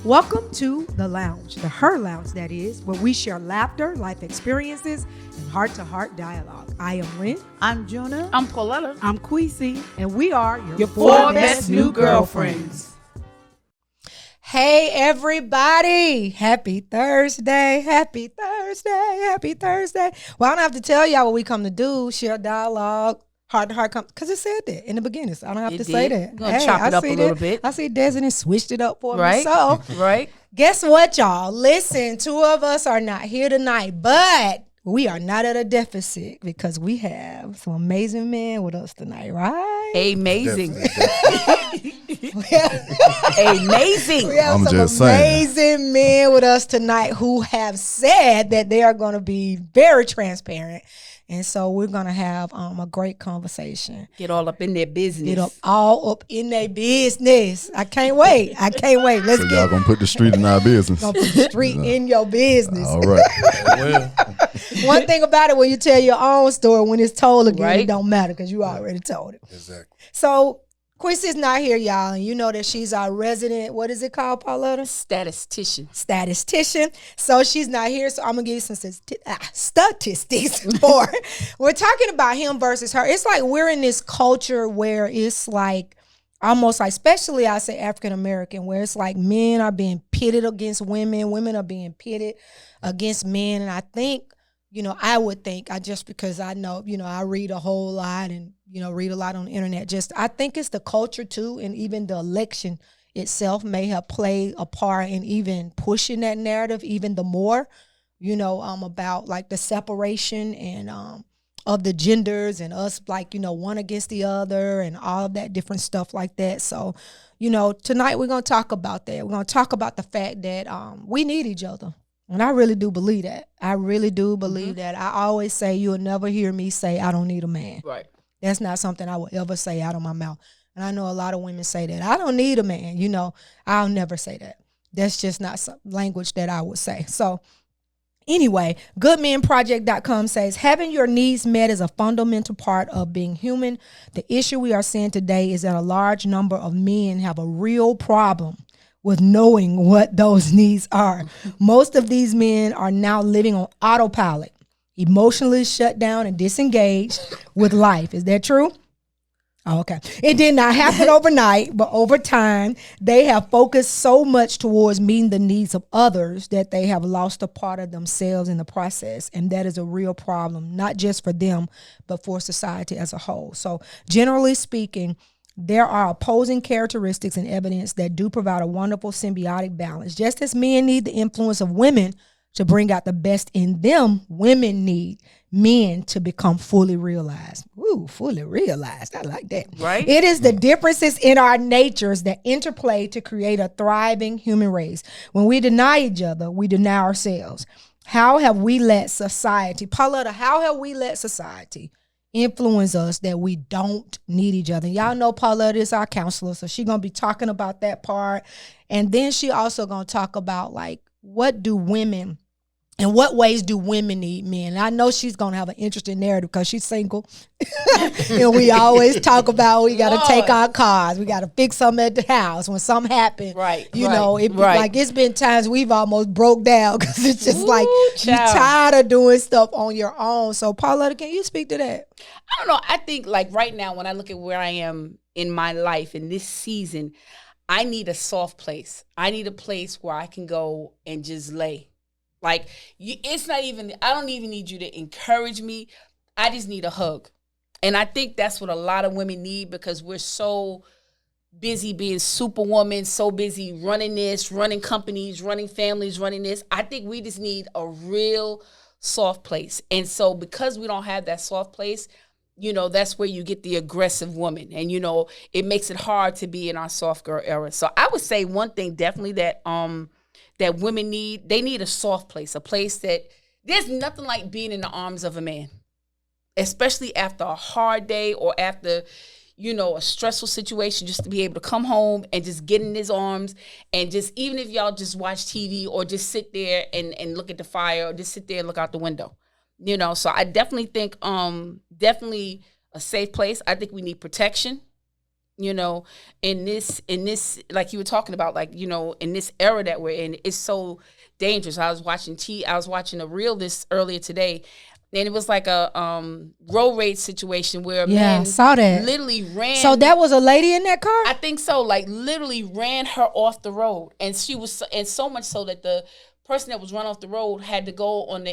Welcome to The Lounge, the Her Lounge that is, where we share laughter, life experiences, and heart-to-heart dialogue. I am Lynn. I'm Jonah. I'm Pauletta. I'm Queasy, and we are your four best new girlfriends. Hey, everybody. Happy Thursday. Happy Thursday. Happy Thursday. Well, I don't have to tell y'all what we come to do, share dialogue. Heart-to-heart, because it said that in the beginning, so I don't have to say that. We're going to chop it up a little bit. I see Desiree switched it up for me. So, right. Guess what, y'all? Listen, two of us are not here tonight, but we are not at a deficit because we have some amazing men with us tonight, right? Amazing. Amazing. We have some amazing men with us tonight who have said that they are going to be very transparent. And so we're going to have a great conversation. Get all up in their business. Get all up in their business. I can't wait. Let's y'all going to put the street in our business. Going to put the street in your business. All right. Well. One thing about it, when you tell your own story, when it's told again, it don't matter because you already told it. Exactly. So Quincy's not here, y'all, and you know that she's our resident, what is it called, Pauletta? Statistician. So she's not here, so I'm going to give you some statistics for her. We're talking about him versus her. It's like we're in this culture where it's like almost like, especially I say African-American, where it's like men are being pitted against women are being pitted against men, and I think, I would think, just because I know, I read a whole lot and, read a lot on the internet. I think it's the culture too, and even the election itself may have played a part in even pushing that narrative even the more, about like the separation and of the genders and us like, one against the other and all of that different stuff like that. So, tonight we're going to talk about that. We're going to talk about the fact that we need each other. And I really do believe that. I really do believe that. I always say you'll never hear me say I don't need a man. Right. That's not something I would ever say out of my mouth. And I know a lot of women say that. I don't need a man. I'll never say that. That's just not some language that I would say. So anyway, goodmenproject.com says, having your needs met is a fundamental part of being human. The issue we are seeing today is that a large number of men have a real problem with knowing what those needs are. Most of these men are now living on autopilot, emotionally shut down and disengaged with life. Is that true? Oh, okay. It did not happen overnight, but over time, they have focused so much towards meeting the needs of others that they have lost a part of themselves in the process. And that is a real problem, not just for them, but for society as a whole. So generally speaking, there are opposing characteristics and evidence that do provide a wonderful symbiotic balance. Just as men need the influence of women to bring out the best in them, women need men to become fully realized. Ooh, fully realized. I like that. Right. It is the differences in our natures that interplay to create a thriving human race. When we deny each other, we deny ourselves. How have we let society, Pauletta, influence us that we don't need each other? Y'all know Pauletta is our counselor, so she's going to be talking about that part. And then she also going to talk about like, in what ways do women need men? And I know she's going to have an interesting narrative because she's single. And we always talk about we got to take our cars. We got to fix something at the house when something happens. Right. Like it's been times we've almost broke down because it's just like you're tired of doing stuff on your own. So Pauletta, can you speak to that? I don't know. I think like right now when I look at where I am in my life in this season, I need a soft place. I need a place where I can go and just lay. Like, it's not even, I don't even need you to encourage me. I just need a hug. And I think that's what a lot of women need because we're so busy being superwoman, so busy running this, running companies, running families, running this. I think we just need a real soft place. And so because we don't have that soft place, that's where you get the aggressive woman. And, it makes it hard to be in our soft girl era. So I would say one thing definitely that women need, they need a soft place, a place that there's nothing like being in the arms of a man, especially after a hard day or after, a stressful situation, just to be able to come home and just get in his arms and just, even if y'all just watch TV or just sit there and look at the fire or just sit there and look out the window, so I definitely think, definitely a safe place. I think we need protection. You know, in this, like you were talking about, like, you know, in this era that we're in, it's so dangerous. I was watching a reel this earlier today, and it was like a road rage situation where a man saw that. literally ran. So that was a lady in that car? I think so. Like literally ran her off the road, and she was, and so much so that the person that was run off the road had to go on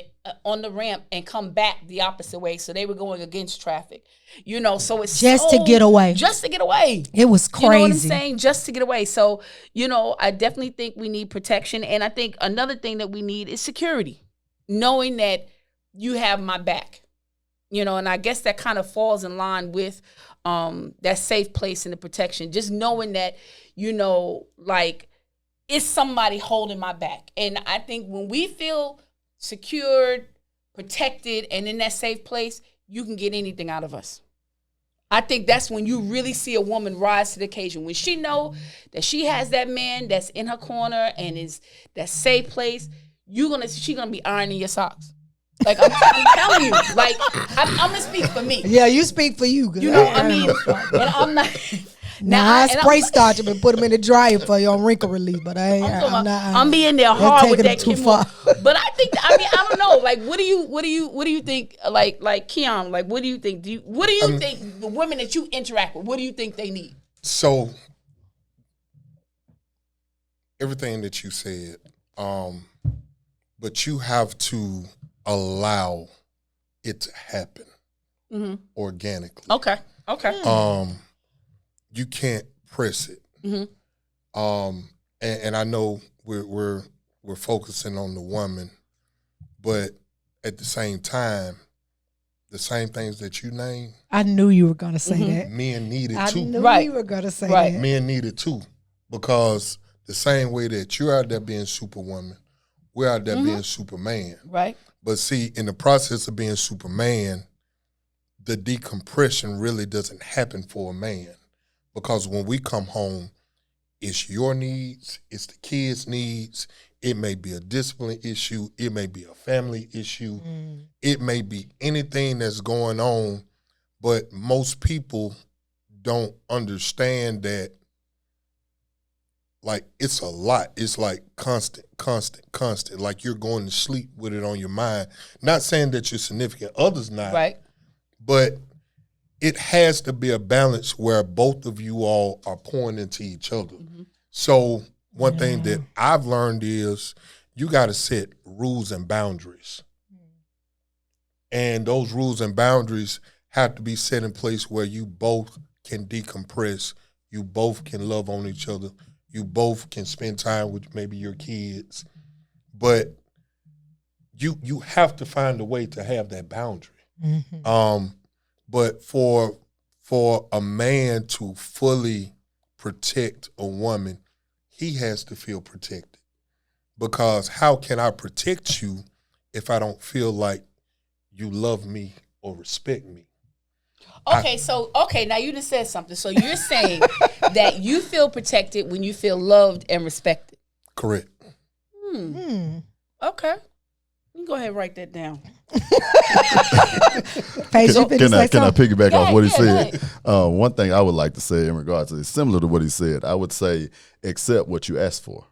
the ramp and come back the opposite way. So they were going against traffic. You know, so it's just to get away. Just to get away. It was crazy. You know what I'm saying? Just to get away. So, you know, I definitely think we need protection. And I think another thing that we need is security. Knowing that you have my back. You know, and I guess that kind of falls in line with that safe place and the protection. Just knowing that, you know, like, it's somebody holding my back. And I think when we feel secured, protected, and in that safe place, you can get anything out of us. I think that's when you really see a woman rise to the occasion. When she know that she has that man that's in her corner and is that safe place, she gonna be ironing your socks. Like, I'm telling you, like, I'm gonna speak for me. Yeah, you speak for you. Girl. You know, I mean, and I'm not. Now I spray starch them and put them in the dryer for your wrinkle relief, but I'm being there hard with that too far. But I think, I mean, I don't know. Like, what do you think? Like Keon, like, what do you think? What do you think the women that you interact with? What do you think they need? So everything that you said, but you have to allow it to happen organically. Okay. You can't press it. And I know we're focusing on the woman, but at the same time, the same things that you name. I knew you were gonna say that. Men need it too. I knew you were gonna say that. Men need it too, because the same way that you're out there being Superwoman, we're out there being Superman. Right. But see, in the process of being Superman, the decompression really doesn't happen for a man. Because when we come home, it's your needs, it's the kids' needs, it may be a discipline issue, it may be a family issue, it may be anything that's going on, but most people don't understand that, like, it's a lot. It's like constant. Like you're going to sleep with it on your mind. Not saying that your significant other's not. Right. But it has to be a balance where both of you all are pouring into each other. So one thing that I've learned is you got to set rules and boundaries. And those rules and boundaries have to be set in place where you both can decompress, you both can love on each other, you both can spend time with maybe your kids. But you have to find a way to have that boundary. But for a man to fully protect a woman, he has to feel protected. Because how can I protect you if I don't feel like you love me or respect me? Okay, now you just said something. So you're saying that you feel protected when you feel loved and respected. Correct. Okay. You can go ahead and write that down. Can I piggyback off what he said? Right. One thing I would like to say in regards to, similar to what he said, I would say accept what you ask for.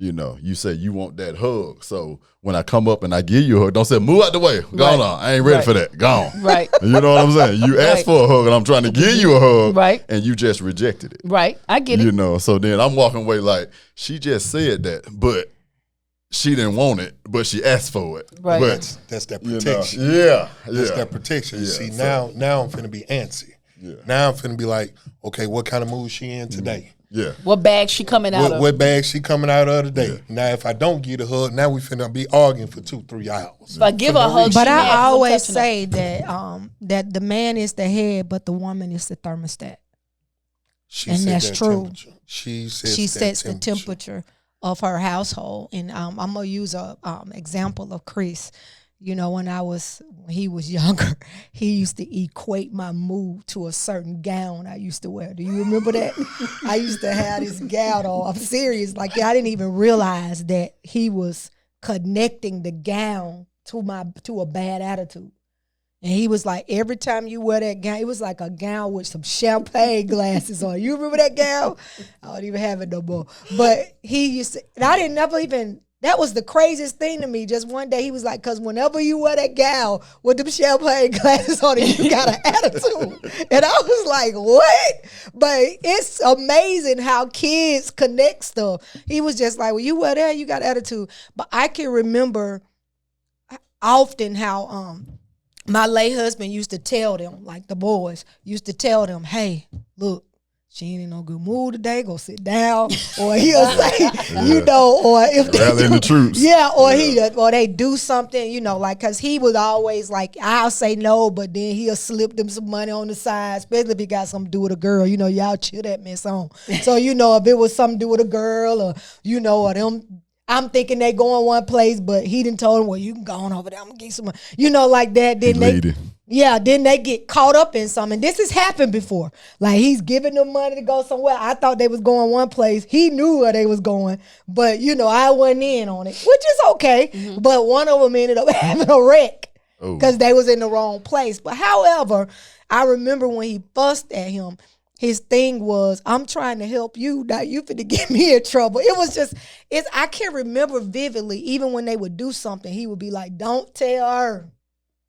You know, you say you want that hug. So when I come up and I give you a hug, don't say, move out the way. Go on. I ain't ready for that. Gone. Right. You know what I'm saying? You asked for a hug and I'm trying to give you a hug. Right. And you just rejected it. Right. I get it. You know, so then I'm walking away like, she just said that, but she didn't want it, but she asked for it. Right. But That's that protection. You know, That's that protection. Yeah, See, so- now I'm finna be antsy. Yeah. Now I'm finna be like, okay, what kind of mood she in today? Yeah. What bag she coming out of? What bag she coming out of today? Yeah. Now, if I don't get a hug, now we finna be arguing for 2-3 hours. If I give her a hug, but she mad 'cause I I'm always touching her. say that that the man is the head, but the woman is the thermostat. She And said that's that true. temperature. She sets She that sets the temperature of her household. And I'm gonna use a example of Chris. You know, when he was younger, he used to equate my mood to a certain gown I used to wear. Do you remember that? I used to have this gown on. I'm serious. Like, I didn't even realize that he was connecting the gown to a bad attitude. And he was like, every time you wear that gown, it was like a gown with some champagne glasses on. You remember that gown? I don't even have it no more. But he used to, and I didn't never even, that was the craziest thing to me. Just one day he was like, because whenever you wear that gown with them champagne glasses on it, you got an attitude. And I was like, what? But it's amazing how kids connect stuff. He was just like, well, you wear that, you got attitude. But I can remember often how my late husband used to tell them, like the boys, used to tell them, hey, look, she ain't in no good mood today, go sit down. Or he'll say, you know, or if they rallying the troops. Yeah, or they do something, you know, like, because he was always like, I'll say no, but then he'll slip them some money on the side, especially if he got something to do with a girl. You know, y'all chill that mess on. So, you know, if it was something to do with a girl or, you know, or them, I'm thinking they going one place, but he done told him, well, you can go on over there. I'm going to get some money. You know, like that. Then then they get caught up in something. This has happened before. Like, he's giving them money to go somewhere. I thought they was going one place. He knew where they was going. But, you know, I wasn't in on it, which is okay. Mm-hmm. But one of them ended up having a wreck because they was in the wrong place. But however, I remember when he fussed at him, his thing was, I'm trying to help you. Now you finna get me in trouble. It was just, I can remember vividly, even when they would do something, he would be like, don't tell her.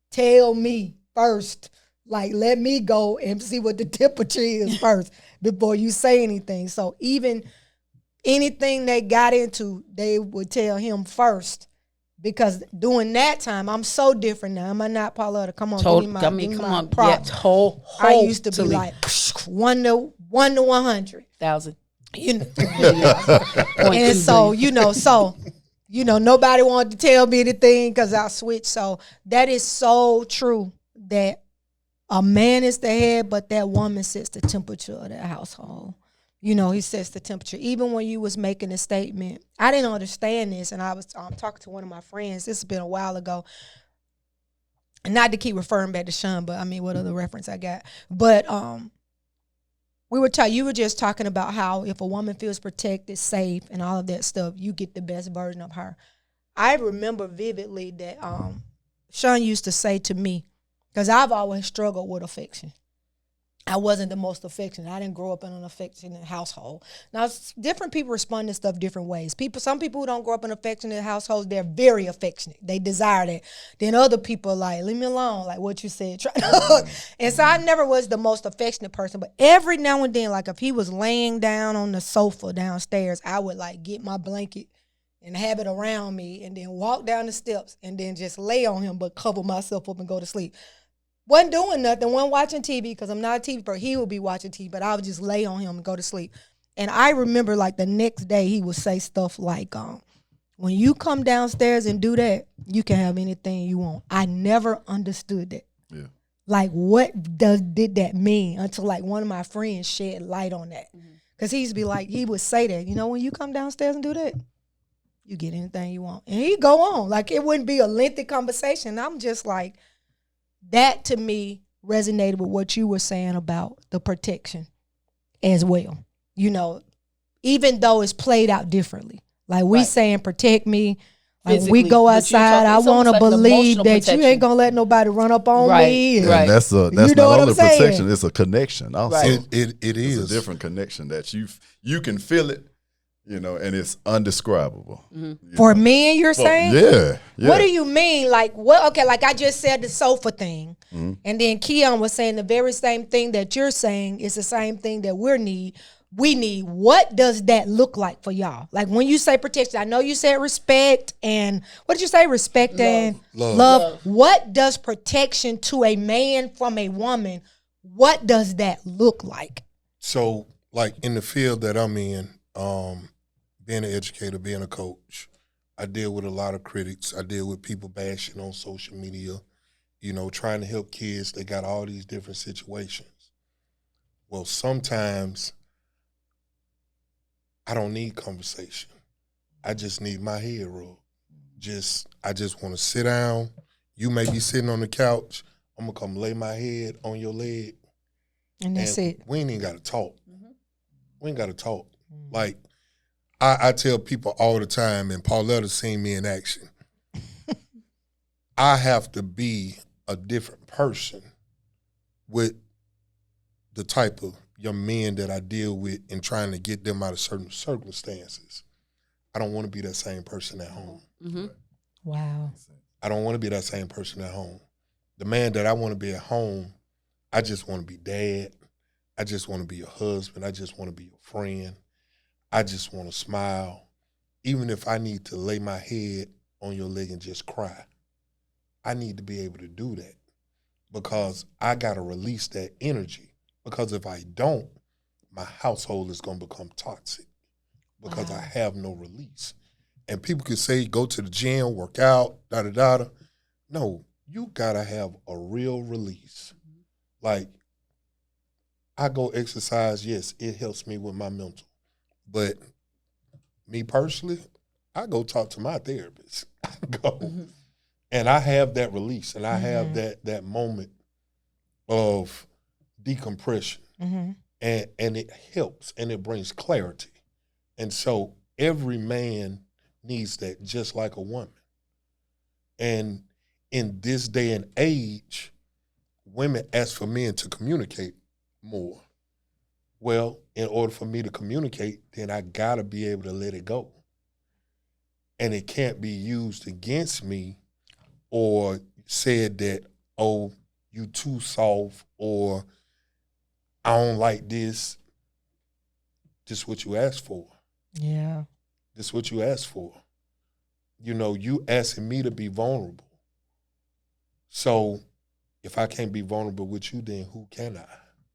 Tell me first. Like, let me go and see what the temperature is first before you say anything. So even anything they got into, they would tell him first. Because during that time, I'm so different now. Am I not, Pauletta? Come on, give me my props. Yeah, I used to be like 1 to 100,000. You know, and so nobody wanted to tell me anything because I switched. So that is so true that a man is the head, but that woman sets the temperature of that household. You know, he sets the temperature. Even when you was making a statement, I didn't understand this, and I was talking to one of my friends. This has been a while ago. And not to keep referring back to Sean, but I mean, what other reference I got? But you were just talking about how if a woman feels protected, safe, and all of that stuff, you get the best version of her. I remember vividly that Sean used to say to me, because I've always struggled with affection. I wasn't the most affectionate. I didn't grow up in an affectionate household. Now, different people respond to stuff different ways. Some people who don't grow up in affectionate households, they're very affectionate. They desire that. Then other people are like, leave me alone, like what you said. And so I never was the most affectionate person. But every now and then, like if he was laying down on the sofa downstairs, I would like get my blanket and have it around me and then walk down the steps and then just lay on him but cover myself up and go to sleep. Wasn't doing nothing, wasn't watching TV because I'm not a TV person. He would be watching TV, but I would just lay on him and go to sleep. And I remember like the next day he would say stuff like, when you come downstairs and do that, you can have anything you want. I never understood that. Yeah. Like what did that mean until like one of my friends shed light on that. Because he used to be like, he would say that, when you come downstairs and do that, you get anything you want. And he'd go on. Like it wouldn't be a lengthy conversation. I'm just like, that to me resonated with what you were saying about the protection as well. Even though it's played out differently. Like we saying protect me. Like we go outside, I want to believe that protection. You ain't going to let nobody run up on me. And that's not only protection, it's a connection also. Right. It is. It's a different connection that you can feel it. And it's undescribable. For men, you're saying? Yeah. What do you mean? Like, what? Okay, like I just said the sofa thing. And then Keon was saying the very same thing that you're saying is the same thing that we need. What does that look like for y'all? Like when you say protection, I know you said respect and, what did you say? Respect and love. What does protection to a man from a woman, what does that look like? So, like in the field that I'm in, being an educator, being a coach, I deal with a lot of critics. I deal with people bashing on social media, trying to help kids. They got all these different situations. Well, sometimes I don't need conversation. I just need my head rubbed. I just want to sit down. You may be sitting on the couch. I'm going to come lay my head on your leg. And that's it. We ain't even got to talk. We ain't got to talk. Like, I tell people all the time, and Pauletta's seen me in action, I have to be a different person with the type of young men that I deal with and trying to get them out of certain circumstances. I don't want to be that same person at home. Mm-hmm. Wow. I don't want to be that same person at home. The man that I want to be at home, I just want to be dad. I just want to be a husband. I just want to be a friend. I just want to smile. Even if I need to lay my head on your leg and just cry, I need to be able to do that because I got to release that energy. Because if I don't, my household is going to become toxic because I have no release. And people can say, go to the gym, work out, da-da-da-da. No, you got to have a real release. Like, I go exercise, yes, it helps me with my mental. But me personally, I go talk to my therapist. I go, and I have that release, and I have that moment of decompression, and it helps, and it brings clarity. And so every man needs that just like a woman. And in this day and age, women ask for men to communicate more. Well, in order for me to communicate, then I gotta be able to let it go. And it can't be used against me or said that, oh, you too soft, or I don't like this. This is what you asked for. Yeah. This is what you asked for. You know, you asking me to be vulnerable. So if I can't be vulnerable with you, then who can I?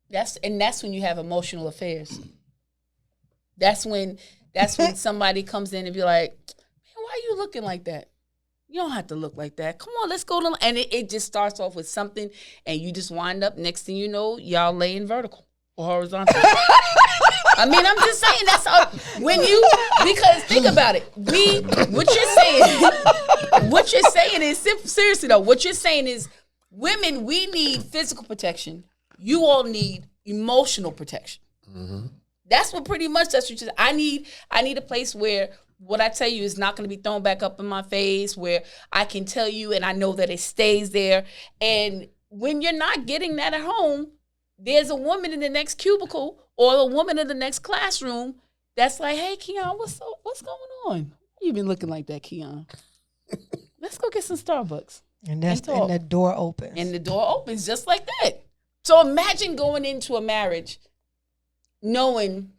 That's when you have emotional affairs. That's when somebody comes in and be like, man, why are you looking like that? You don't have to look like that. Come on, let's go to, and it just starts off with something, and you just wind up, next thing you know, y'all laying vertical or horizontal. I mean, I'm just saying that's all, because think about it. What you're saying is, seriously though, what you're saying is, women, we need physical protection. You all need emotional protection. Mm-hmm. That's what pretty much that's what you said. I need a place where what I tell you is not going to be thrown back up in my face, where I can tell you and I know that it stays there. And when you're not getting that at home, there's a woman in the next cubicle or a woman in the next classroom that's like, hey, Keon, what's going on? You been looking like that, Keon? Let's go get some Starbucks. And the door opens. And the door opens just like that. So imagine going into a marriage knowing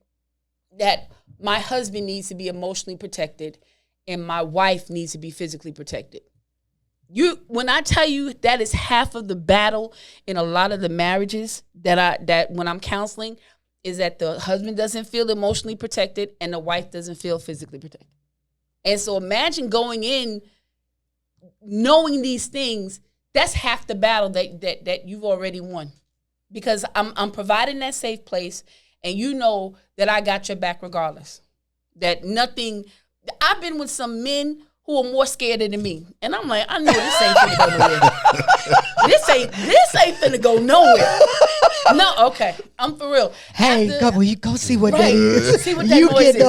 that my husband needs to be emotionally protected and my wife needs to be physically protected. When I tell you that is half of the battle in a lot of the marriages that when I'm counseling, is that the husband doesn't feel emotionally protected and the wife doesn't feel physically protected. And so imagine going in knowing these things, that's half the battle that you've already won. Because I'm providing that safe place, and you know that I got your back regardless. That nothing. I've been with some men who are more scared than me, and I'm like, I know this ain't finna go nowhere. this ain't finna go nowhere. No, okay, I'm for real. Hey, go see what that is. See what that noise is.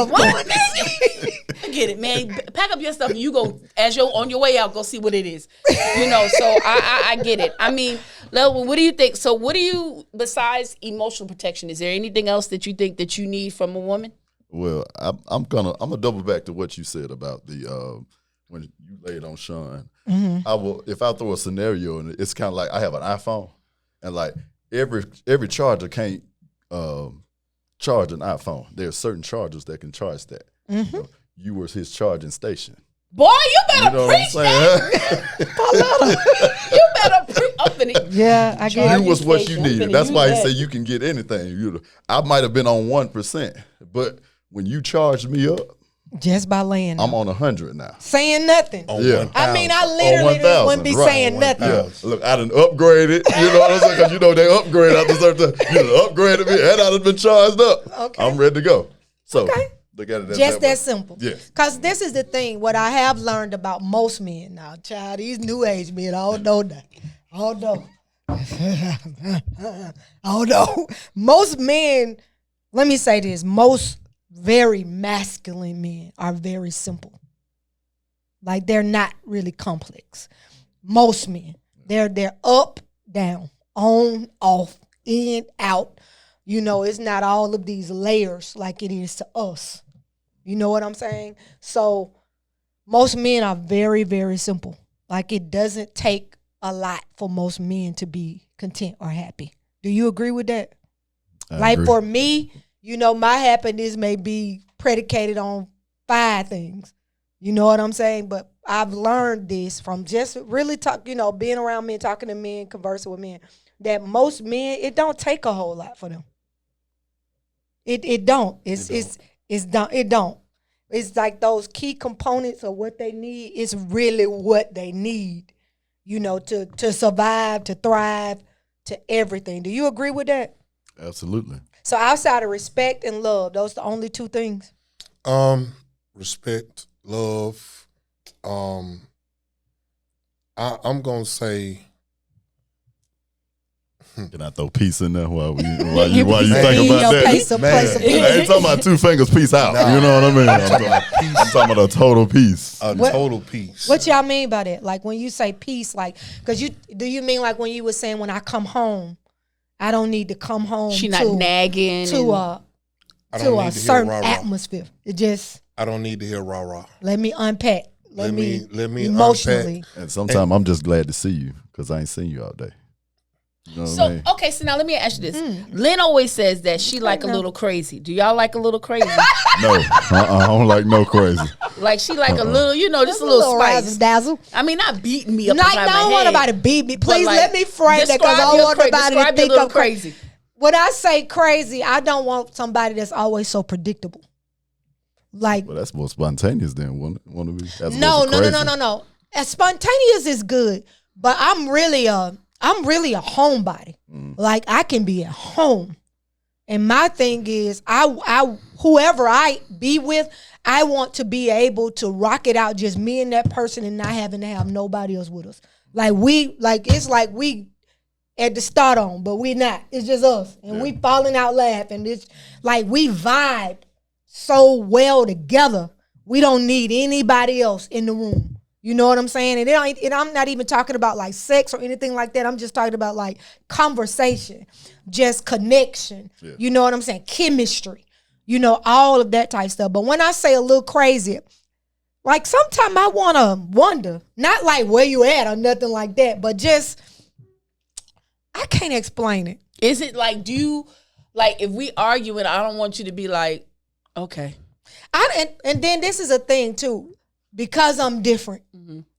I get it, man. Pack up your stuff and you go, as you're on your way out, go see what it is. You know, so I get it. I mean, Lellwyn, what do you think? So what do you, besides emotional protection, is there anything else that you think that you need from a woman? Well, I'm gonna double back to what you said about the when you laid on Sean. Mm-hmm. If I throw a scenario in it, it's kind of like I have an iPhone, and like every charger can't charge an iPhone. There are certain chargers that can charge that. Mm-hmm. You was his charging station. Boy, you better preach that. You better preach. Yeah, I get it. You was what you needed. That's why he said you can get anything. I might have been on 1%, but when you charged me up, just by laying, I'm on 100 now. Saying nothing. Yeah. I mean, I literally wouldn't be saying nothing. Yeah. Look, I done upgraded. You know what I'm saying? Because you know they upgrade after certain time. You done upgraded me, and I done been charged up. Okay. I'm ready to go. So look at it just that simple. Yes. Because this is the thing. What I have learned about most men now, child, these new age men, I don't know that. I don't know. I don't know. Most men, let me say this, most very masculine men are very simple. Like, they're not really complex. Most men. They're up, down, on, off, in, out. You know, it's not all of these layers like it is to us. You know what I'm saying? So most men are very, very simple. Like it doesn't take a lot for most men to be content or happy. Do you agree with that? I agree. For me, you know, my happiness may be predicated on 5 things. You know what I'm saying? But I've learned this from just really being around men, talking to men, conversing with men, that most men, it don't take a whole lot for them. It don't. It don't. It's like those key components of what they need is really what they need, you know, to survive, to thrive, to everything. Do you agree with that? Absolutely. So outside of respect and love, those are the only 2 things? Respect, love. I'm gonna say. Can I throw peace in there while you think about that? Place I ain't talking about 2 fingers, peace out. Nah. You know what I mean? I'm talking about a total peace. Total peace. What y'all mean by that? Like when you say peace, like, do you mean like when you were saying when I come home, I don't need to come home She not nagging to a certain atmosphere. It just, I don't need to hear rah rah. let me unpack. Let me emotionally. unpack. And sometimes I'm just glad to see you because I ain't seen you all day. You know what I So mean? okay, so now let me ask you this. Lynn always says that she like a little crazy. Do y'all like a little crazy? No, I don't like no crazy. Like she like a little, you know, just a little spice. Dazzle. I mean, not beating me up. Like, behind I don't my want head, nobody to beat me. Please like, let me frame that because I don't want nobody to think I'm crazy. When I say crazy, I don't want somebody that's always so predictable. Like, Well, that's more spontaneous than one of me. no. As spontaneous is good, but I'm really a homebody. Like I can be at home. And my thing is I whoever I be with, I want to be able to rock it out just me and that person and not having to have nobody else with us. It's like we at the start on, but we not. It's just us. And we falling out laughing. It's like we vibe so well together. We don't need anybody else in the room. You know what I'm saying? And I'm not even talking about like sex or anything like that. I'm just talking about like conversation, just connection. Yeah. You know what I'm saying? Chemistry. You know, all of that type stuff. But when I say a little crazy, like sometimes I want to wonder, not like where you at or nothing like that, but just, I can't explain it. Is it like, do you, like if we argue and I don't want you to be like, okay. And then this is a thing too. Because I'm different,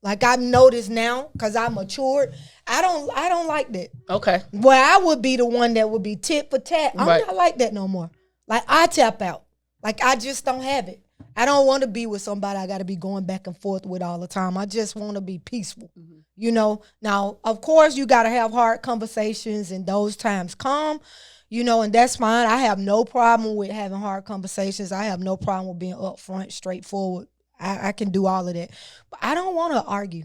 like I've noticed now, because I matured, I don't like that. Okay. Where I would be the one that would be tit for tat. I'm not like that no more. Like I tap out. Like I just don't have it. I don't want to be with somebody I got to be going back and forth with all the time. I just want to be peaceful. You know. Now, of course, you got to have hard conversations, and those times come. You know, and that's fine. I have no problem with having hard conversations. I have no problem with being upfront, straightforward. I can do all of that. But I don't want to argue.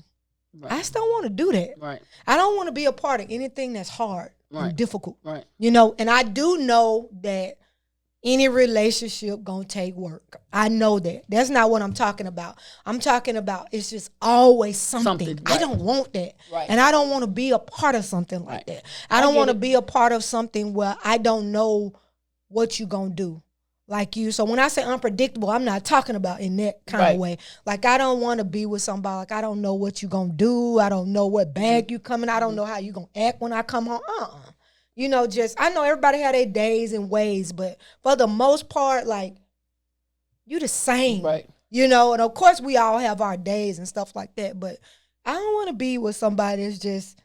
Right. I just don't want to do that. Right. I don't want to be a part of anything that's hard and difficult. Right. You know, and I do know that any relationship gonna take work. I know that. That's not what I'm talking about. I'm talking about it's just always something. I don't want that. Right. And I don't want to be a part of something like that. I don't want to be a part of something where I don't know what you gonna do. Like you. So when I say unpredictable, I'm not talking about in that kind of way. Like I don't want to be with somebody. Like I don't know what you gonna do. I don't know what bag you coming. I don't know how you gonna act when I come home. You know, just I know everybody had their days and ways, but for the most part, like you the same. Right. You know, and of course we all have our days and stuff like that, but I don't want to be with somebody that's just,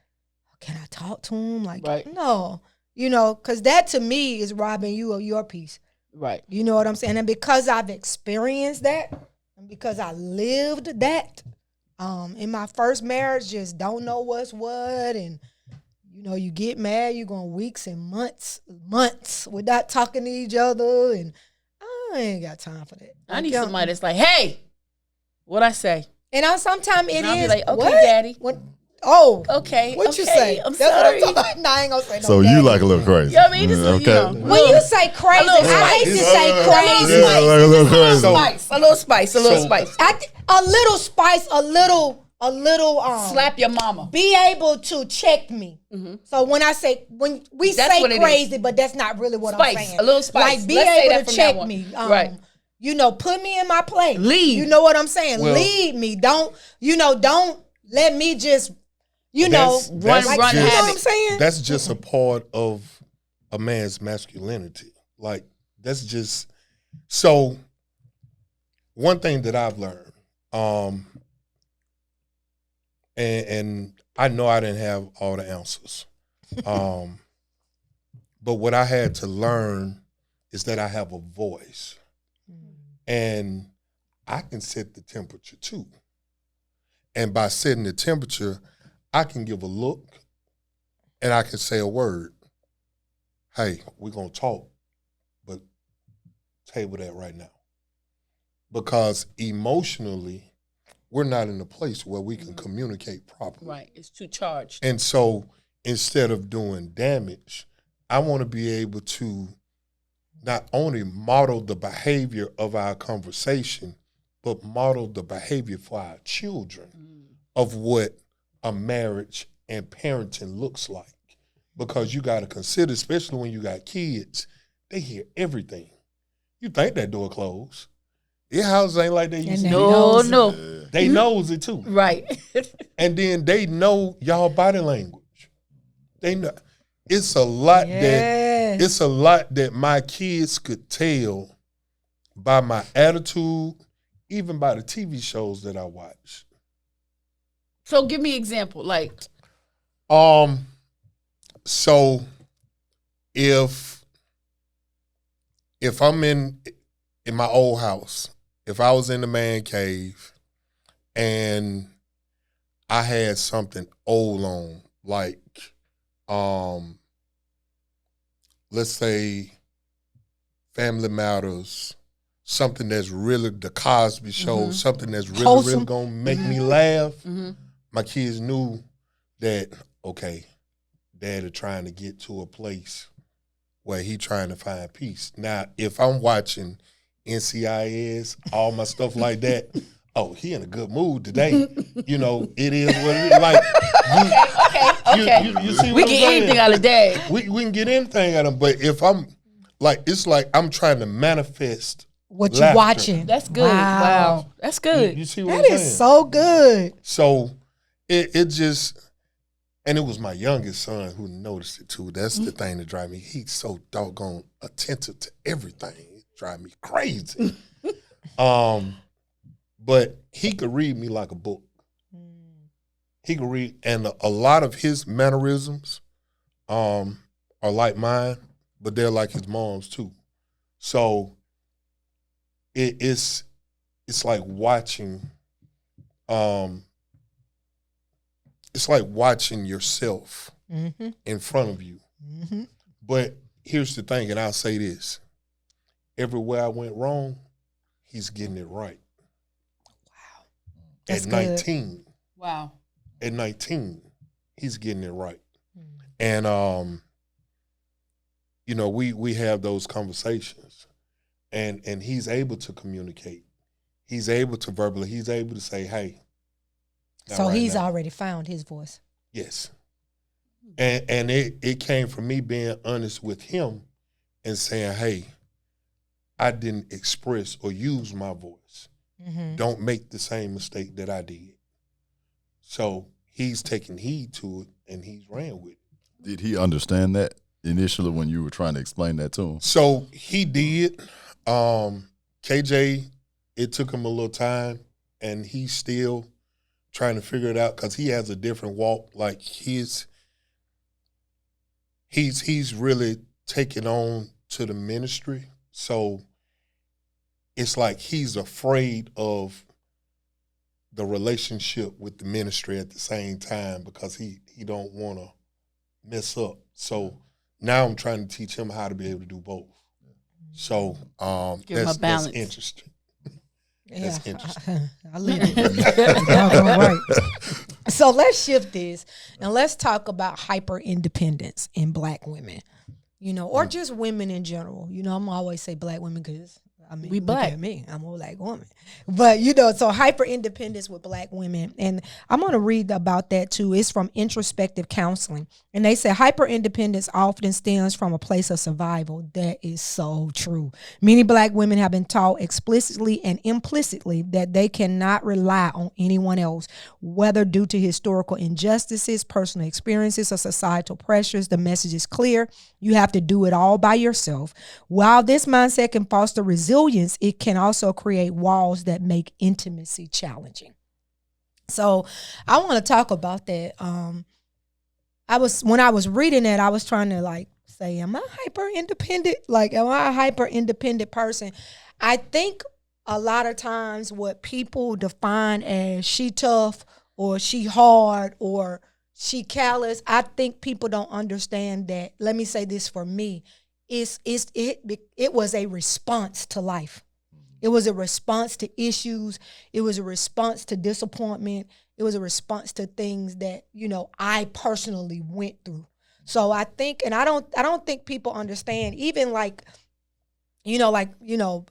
can I talk to him? Like, no. You know, because that to me is robbing you of your peace. Right. You know what I'm saying? And because I've experienced that, and because I lived that, in my first marriage, just don't know what's what, and you know, you get mad, you go weeks and months without talking to each other, and I ain't got time for that. I need somebody that's like, hey, what I say? And sometimes it I'll is be like, okay, what? Daddy. What? Oh, okay. What you say? I'm That's sorry. What I'm talking about. No, I ain't gonna say no. So you like a little crazy? You know what I mean? Just, okay. You know, when you say crazy, I hate to say crazy. Yeah, like a little crazy. A little spice. A little spice. A little spice, a little a little slap your mama. Be able to check me. So when we That's say what it crazy, is. but that's not really what Spice, I'm saying. a little spice. Like be Let's say able that to from check now on. me. Right. You know, put me in my place. Lead. You know what I'm saying? Well, lead me. Don't let me just run That's you know what I'm havoc. saying? That's just a part of a man's masculinity. Like, that's just so. One thing that I've learned, and I know I didn't have all the answers, but what I had to learn is that I have a voice, and I can set the temperature too. And by setting the temperature, I can give a look, and I can say a word. Hey, we're gonna talk, but table that right now. Because emotionally, we're not in a place where we can communicate properly. Right, it's too charged. And so instead of doing damage, I want to be able to not only model the behavior of our conversation, but model the behavior for our children of what a marriage and parenting looks like. Because you got to consider, especially when you got kids, they hear everything. You think that door closed. Your house ain't like they used to. No. They knows it too. Right. And then they know y'all body language. They know it's a lot that my kids could tell by my attitude, even by the TV shows that I watch. So give me an example. Like, so if I'm in my old house, if I was in the man cave and I had something old on, like, let's say Family Matters, something that's really the Cosby Show, something that's really gonna make me laugh, my kids knew that, okay, Daddy trying to get to a place where he trying to find peace. Now, if I'm watching NCIS, all my stuff like that, oh, he in a good mood today. You know, it is what it is. Like, you see what we I'm get saying? anything out of Dad. We can get anything out of him, but if I'm like, it's like I'm trying to manifest what you laughter. watching. That's good. Wow. That's good. You see what That I'm saying? is so good. So it just, and it was my youngest son who noticed it too. That's the thing that drives me. He's so doggone attentive to everything. It drives me crazy. But he could read me like a book. He could read, and a lot of his mannerisms are like mine, but they're like his mom's too. So it's like watching. It's like watching yourself in front of you. But here's the thing, and I'll say this. Everywhere I went wrong, he's getting it right. Wow. That's At good. 19. Wow. At 19, he's getting it right. And, you know, we have those conversations. And he's able to communicate. He's able to verbally, he's able to say, hey. So right he's now. already found his voice. Yes. And it came from me being honest with him and saying, hey, I didn't express or use my voice. Don't make the same mistake that I did. So he's taking heed to it and he's ran with it. Did he understand that initially when you were trying to explain that to him? So he did. KJ, it took him a little time, and he's still trying to figure it out because he has a different walk. Like he's really taken on to the ministry. So it's like he's afraid of the relationship with the ministry at the same time because he don't want to mess up. So now I'm trying to teach him how to be able to do both. So that's interesting. That's interesting. I live it. Y'all right. So let's shift this and let's talk about hyper independence in Black women, you know, or just women in general. You know, I'm always say Black women because I mean, We look black. at me. I'm a black woman. But, so hyper independence with black women. And I'm going to read about that too. It's from Introspective Counseling. And they say hyper independence often stems from a place of survival. That is so true. Many black women have been taught explicitly and implicitly that they cannot rely on anyone else, whether due to historical injustices, personal experiences, or societal pressures. The message is clear. You have to do it all by yourself. While this mindset can foster resilience, it can also create walls that make intimacy challenging. So I want to talk about that. When I was reading that, I was trying to say, am I hyper independent? Am I a hyper independent person? I think a lot of times what people define as she tough or she hard or she callous, I think people don't understand that. Let me say this for me. It was a response to life. It was a response to issues. It was a response to disappointment. It was a response to things that, I personally went through. So I think, and I don't think people understand, even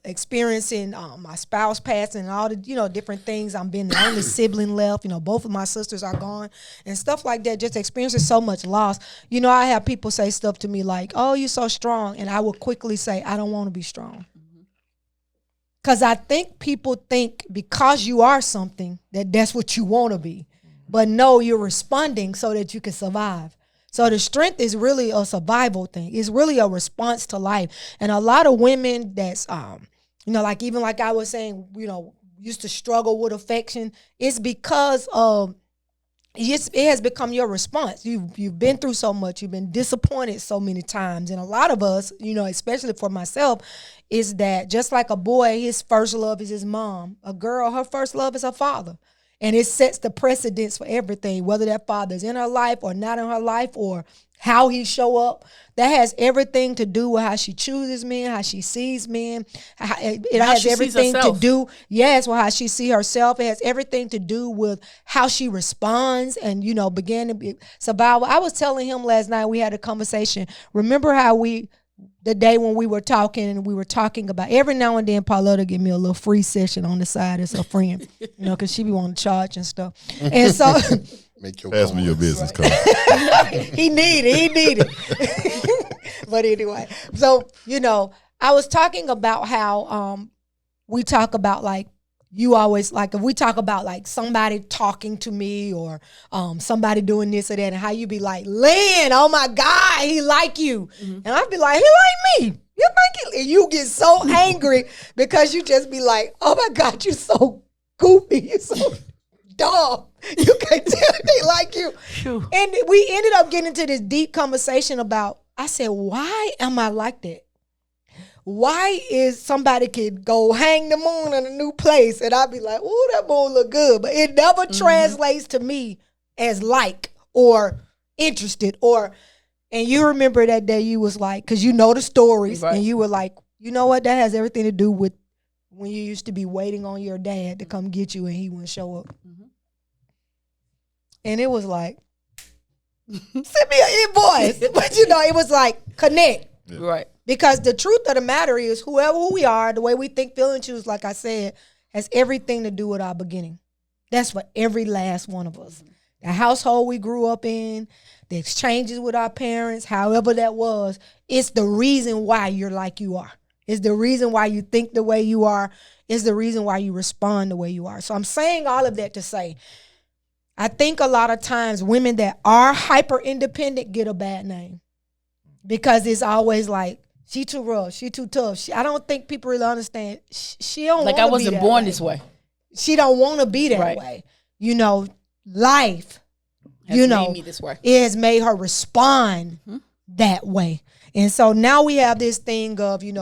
experiencing my spouse passing and all the, different things. I'm being the only sibling left. Both of my sisters are gone and stuff like that. Just experiencing so much loss. I have people say stuff to me like, oh, you're so strong. And I will quickly say, I don't want to be strong. Because I think people think because you are something that's what you want to be. But no, you're responding so that you can survive. So the strength is really a survival thing. It's really a response to life. And a lot of women that's, even like I was saying, used to struggle with affection. It's because of, it has become your response. You've been through so much. You've been disappointed so many times. And a lot of us, especially for myself, is that just like a boy, his first love is his mom. A girl, her first love is her father. And it sets the precedence for everything, whether that father's in her life or not in her life or how he show up. That has everything to do with how she chooses men, how she sees men. It has everything to do, with how she see herself. It has everything to do with how she responds and, began to be survival. I was telling him last night, we had a conversation. Remember how the day when we were talking and we were talking about every now and then Pauletta give me a little free session on the side as a friend, because she be wanting to charge and stuff. And so pass me your business card. he need it. But anyway, so, I was talking about how we talk about you always if we talk about somebody talking to me or somebody doing this or that, and how you be like, Lynn, oh my God, he like you. Mm-hmm. And I'd be like, he like me. You think he? And you get so angry because you just be like, oh my God, you so goofy. You so dumb. You can't tell they like you. Phew. And we ended up getting into this deep conversation about, I said, why am I like that? Why is somebody could go hang the moon in a new place and I'd be like, ooh, that moon look good. But it never translates to me as like or interested and you remember that day you was like, because you know the stories, right. And you were like, you know what, that has everything to do with when you used to be waiting on your dad to come get you and he wouldn't show up. Mm-hmm. And it was like, send me an invoice. But it was like, connect. Yeah. Right. Because the truth of the matter is who we are, the way we think, feel, and choose, like I said, has everything to do with our beginning. That's for every last one of us. The household we grew up in, the exchanges with our parents, however that was, it's the reason why you're like you are. It's the reason why you think the way you are. It's the reason why you respond the way you are. So I'm saying all of that to say, I think a lot of times women that are hyper independent get a bad name because it's always like, she too rough. She too tough. I don't think people really understand. She don't want to be that way. Like I wasn't born this way. She don't want to be that way. Life, made me this way. It has made her respond that way. And so now we have this thing of, you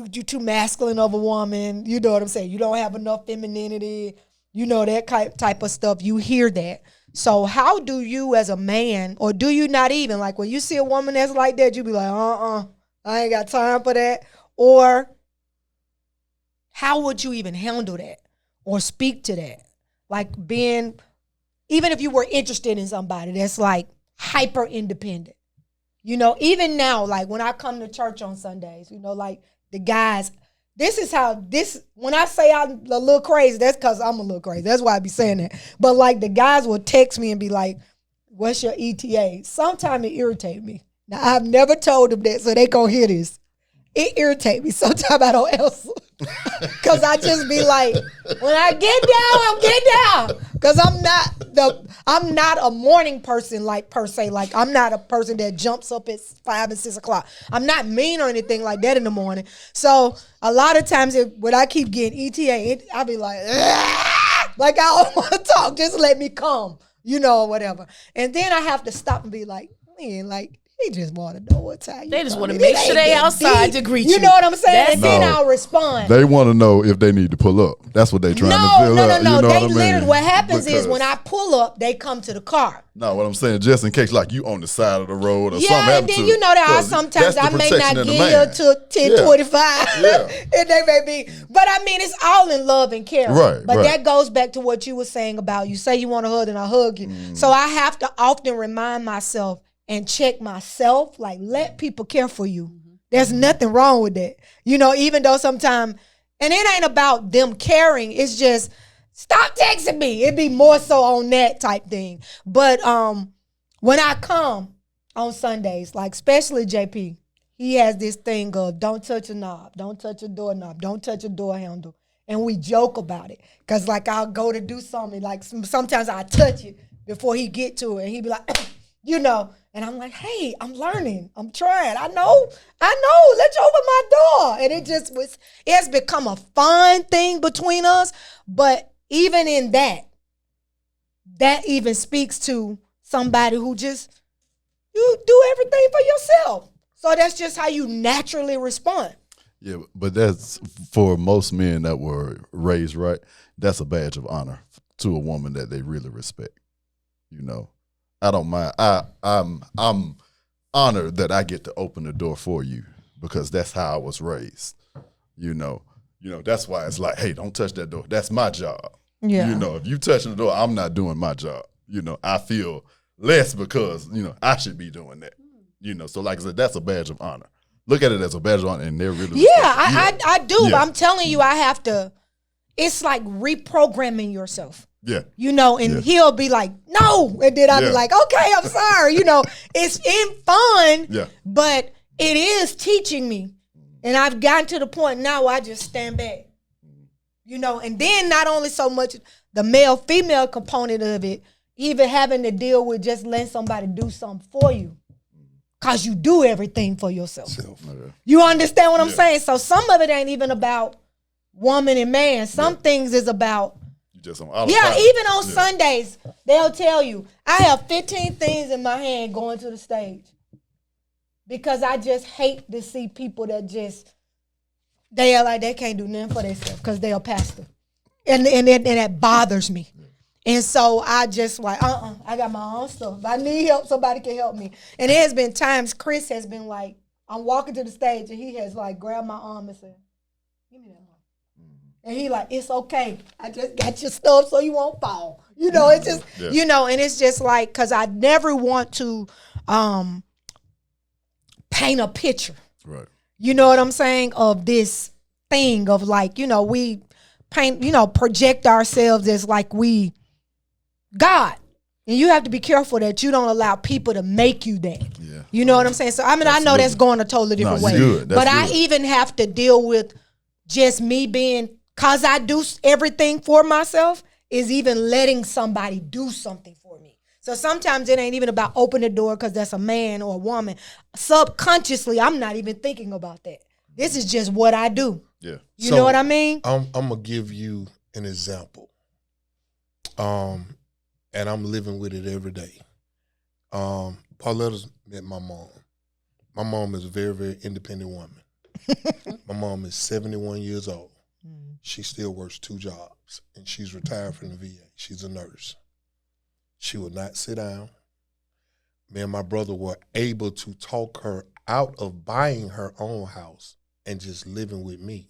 too masculine of a woman. You know what I'm saying? You don't have enough femininity. That type of stuff. You hear that. So how do you as a man, or do you not even, when you see a woman that's like that, you be like, I ain't got time for that? Or how would you even handle that or speak to that? Even if you were interested in somebody that's hyper independent, even now, when I come to church on Sundays, the guys, this is how when I say I'm a little crazy, that's because I'm a little crazy. That's why I be saying that. But like the guys will text me and be like, what's your ETA? Sometimes it irritates me. Now I've never told them that, so they gonna hear this. It irritates me. Sometimes I don't answer. Cause I just be like, when I get down, I'm get down. Cause I'm not a morning person like per se. Like I'm not a person that jumps up at 5 and 6 o'clock. I'm not mean or anything like that in the morning. So a lot of times when I keep getting ETA, I be like, like I don't want to talk. Just let me come, or whatever. And then I have to stop and be like, man, like. They just want to know what time. They just want to make sure they outside to greet you. You know what I'm saying? And then I'll respond. They want to know if they need to pull up. That's what they trying to fill up. No. You know They literally, what happens is when I pull up, they come to the car. No, what I'm saying, just in case, like you on the side of the road or something Yeah, and then sometimes I may not get here till 10:25. Yeah. And they may be, but I mean, it's all in love and care. Right. But that goes back to what you were saying about you say you want a hug and I hug you. So I have to often remind myself and check myself, like let people care for you. There's nothing wrong with that. Even though sometimes, and it ain't about them caring, it's just stop texting me. It'd be more so on that type thing. But when I come on Sundays, like especially JP, he has this thing of don't touch a knob, don't touch a doorknob, don't touch a door handle. And we joke about it. Cause like I'll go to do something, like sometimes I touch it before he get to it. And he be like, and I'm like, hey, I'm learning. I'm trying. I know. Let you open my door. And it has become a fun thing between us. But even in that even speaks to somebody who just, you do everything for yourself. So that's just how you naturally respond. Yeah, but that's for most men that were raised right, that's a badge of honor to a woman that they really respect, I don't mind. I'm honored that I get to open the door for you because that's how I was raised. That's why it's like, hey, don't touch that door. That's my job. Yeah. If you touching the door, I'm not doing my job. I feel less because, I should be doing that. So like I said, that's a badge of honor. Look at it as a badge of honor and they're really I do. Yeah. But I'm telling you, I have to, it's like reprogramming yourself. Yeah. He'll be like, no. And then I'll be like, okay, I'm sorry. It's in fun, but it is teaching me. And I've gotten to the point now where I just stand back. And then not only so much the male-female component of it, even having to deal with just letting somebody do something for you. Because you do everything for yourself. You understand what I'm saying? So some of it ain't even about woman and man. Some things is about even on Sundays, they'll tell you, I have 15 things in my hand going to the stage. Because I just hate to see people that they are like, they can't do nothing for themselves because they're a pastor. And that bothers me. And so I just like, I got my own stuff. If I need help, somebody can help me. And there has been times Chris has been like, I'm walking to the stage and he has like grabbed my arm and said, give me that mic. And he like, it's okay. I just got your stuff so you won't fall. It's just, and it's just like, because I never want to paint a picture. Right. You know what I'm saying? Of this thing of like, we paint, project ourselves as like we God. And you have to be careful that you don't allow people to make you that. Yeah. You know what I'm saying? So, I mean, I know that's going a totally different way. But I even have to deal with just me being, because I do everything for myself, is even letting somebody do something for me. So sometimes it ain't even about open the door because that's a man or a woman. Subconsciously, I'm not even thinking about that. This is just what I do. Yeah. You know what I mean? I'm going to give you an example. And I'm living with it every day. Pauletta's met my mom. My mom is a very, very independent woman. My mom is 71 years old. She still works 2 jobs, and she's retired from the VA. She's a nurse. She will not sit down. Me and my brother were able to talk her out of buying her own house and just living with me.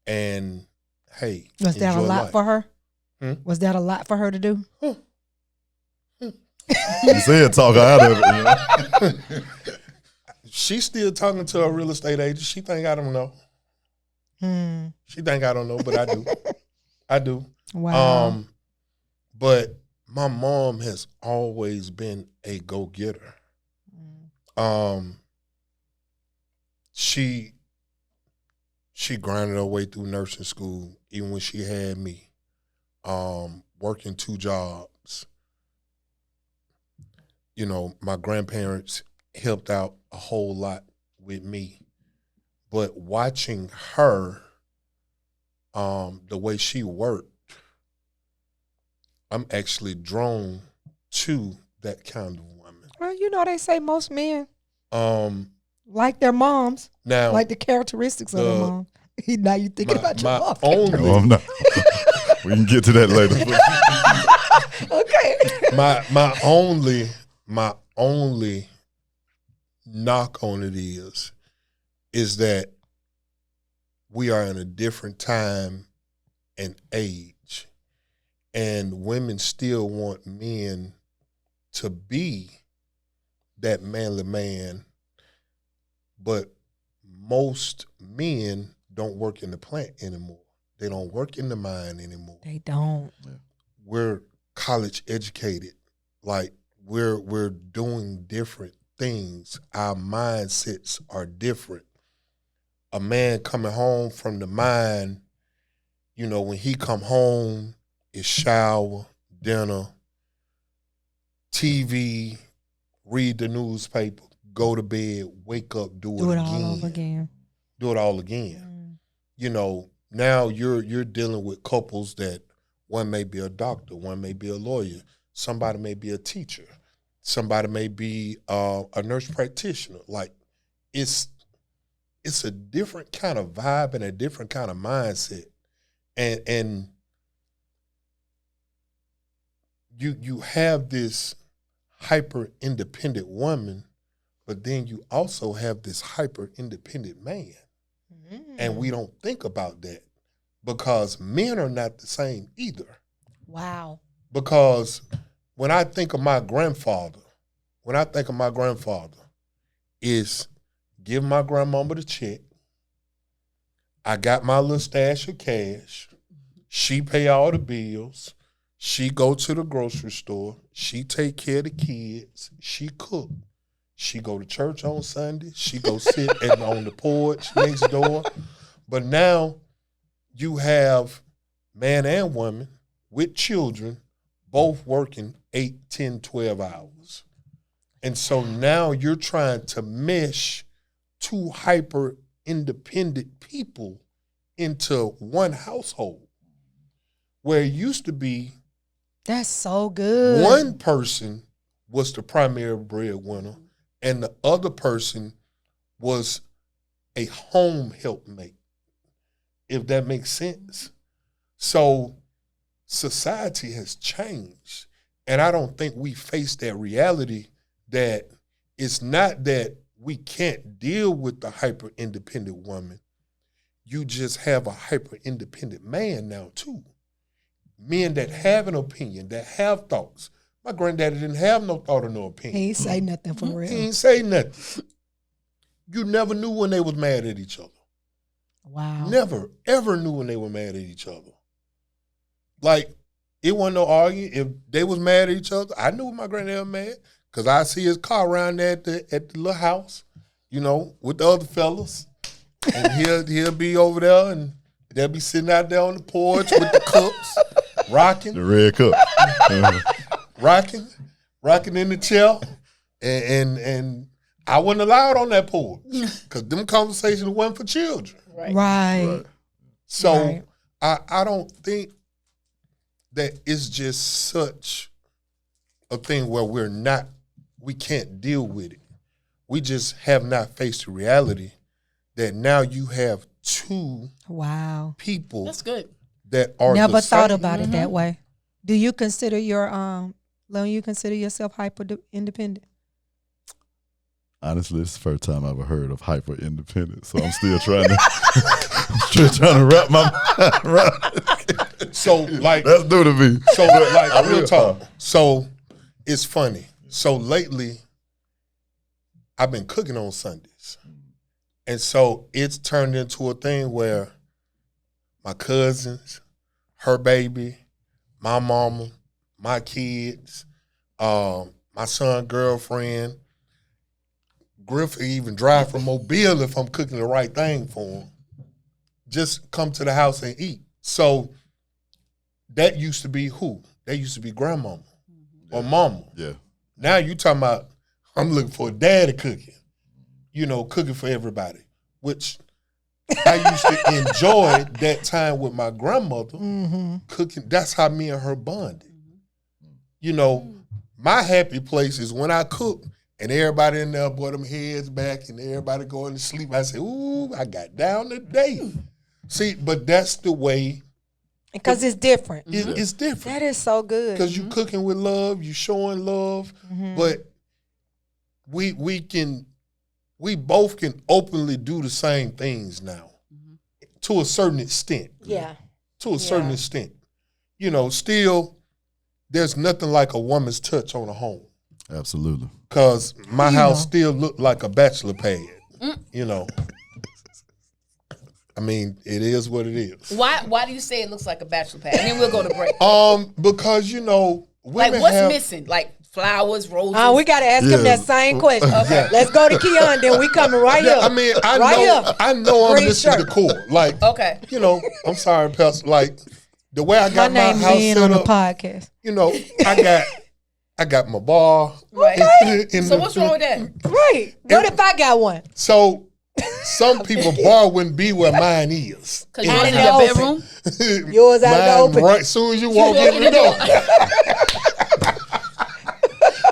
And, hey, was that a lot for her? Was that a lot for her to do? You said talk her out of it. She's still talking to a real estate agent. She think I don't know. She think I don't know, but I do. I do. Wow. But my mom has always been a go-getter. She grinded her way through nursing school, even when she had me, working 2 jobs. You know, my grandparents helped out a whole lot with me. But watching her, the way she worked, I'm actually drawn to that kind of woman. Well, you know, they say most men Um, like their moms, now, like the characteristics of their mom. Now you thinking about your my mom. only, No, I'm not. We can get to that later. Okay. my only knock on it is that we are in a different time and age, and women still want men to be that manly man, but most men don't work in the plant anymore. They don't work in the mine anymore. They don't. We're college educated. Like we're doing different things. Our mindsets are different. A man coming home from the mine, you know, when he come home, it's shower, dinner, TV, read the newspaper, go to bed, wake up, do it all over again. Do it all again. You know, now you're dealing with couples that one may be a doctor, one may be a lawyer, somebody may be a teacher, somebody may be a nurse practitioner. Like it's a different kind of vibe and a different kind of mindset. And you have this hyper independent woman, but then you also have this hyper independent man. And we don't think about that because men are not the same either. Wow. Because when I think of my grandfather, is give my grandmama the check. I got my little stash of cash. She pay all the bills. She go to the grocery store. She take care of the kids. She cook. She go to church on Sunday. She go sit on the porch next door. But now you have man and woman with children both working 8, 10, 12 hours. And so now you're trying to mesh 2 hyper independent people into one household where it used to be that's so good. one person was the primary breadwinner and the other person was a home helpmate, if that makes sense. So society has changed. And I don't think we face that reality that it's not that we can't deal with the hyper-independent woman. You just have a hyper-independent man now, too. Men that have an opinion, that have thoughts. My granddaddy didn't have no thought or no opinion. He ain't say nothing for real. He ain't say nothing. You never knew when they was mad at each other. Wow. Never, ever knew when they were mad at each other. Like, it wasn't no arguing. If they was mad at each other, I knew when my granddad was mad because I see his car around there at the little house, you know, with the other fellas. And he'll be over there and they'll be sitting out there on the porch with the cups, rocking. The red cup. Rocking in the chair. And I wasn't allowed on that porch because them conversations weren't for children. Right. So I don't think that it's just such a thing where we can't deal with it. We just have not faced the reality that now you have 2 people That's good. that are never the thought same. about it that way. Do you consider Lynn, you consider yourself hyper independent? Honestly, it's the first time I've ever heard of hyper independent, so I'm still trying to wrap my mind around it. So like That's new to me. So like real talk. So it's funny. So lately I've been cooking on Sundays. And so it's turned into a thing where my cousins, her baby, my mama, my kids, my son girlfriend. Griff even drive from Mobile if I'm cooking the right thing for him. Just come to the house and eat. So that used to be who? That used to be grandmama or mama. Yeah. Now you talking about I'm looking for a daddy cooking. You know, cooking for everybody, which I used to enjoy that time with my grandmother cooking. That's how me and her bonded. You know, my happy place is when I cook and everybody in there brought them heads back and everybody going to sleep. I say, ooh, I got down today. See, but that's the way. Because it's different. It's different. That is so good. Because you cooking with love, you showing love, but we both can openly do the same things now, to a certain extent. Yeah. To a certain extent. You know, still, there's nothing like a woman's touch on a home. Absolutely. Because my house still looked like a bachelor pad, you know. I mean, it is what it is. Why do you say it looks like a bachelor pad? And then we'll go to break. Because, you know, women like what's missing? Like flowers, roses. We gotta ask him that same question. Okay. Let's go to Keon, then we coming right up. I mean, I know I'm Green missing shirt. the core. Like, you know, I'm sorry, Pastor. Like, the way I got my name house Lynn set on the up, podcast. you know, I got my bar. Right. in So the- what's wrong with that? Right. What if I got one? So some people bar wouldn't be where mine is. Because you're Out in in your the bedroom? Yours out in the Mine open. right soon as you walk in the door.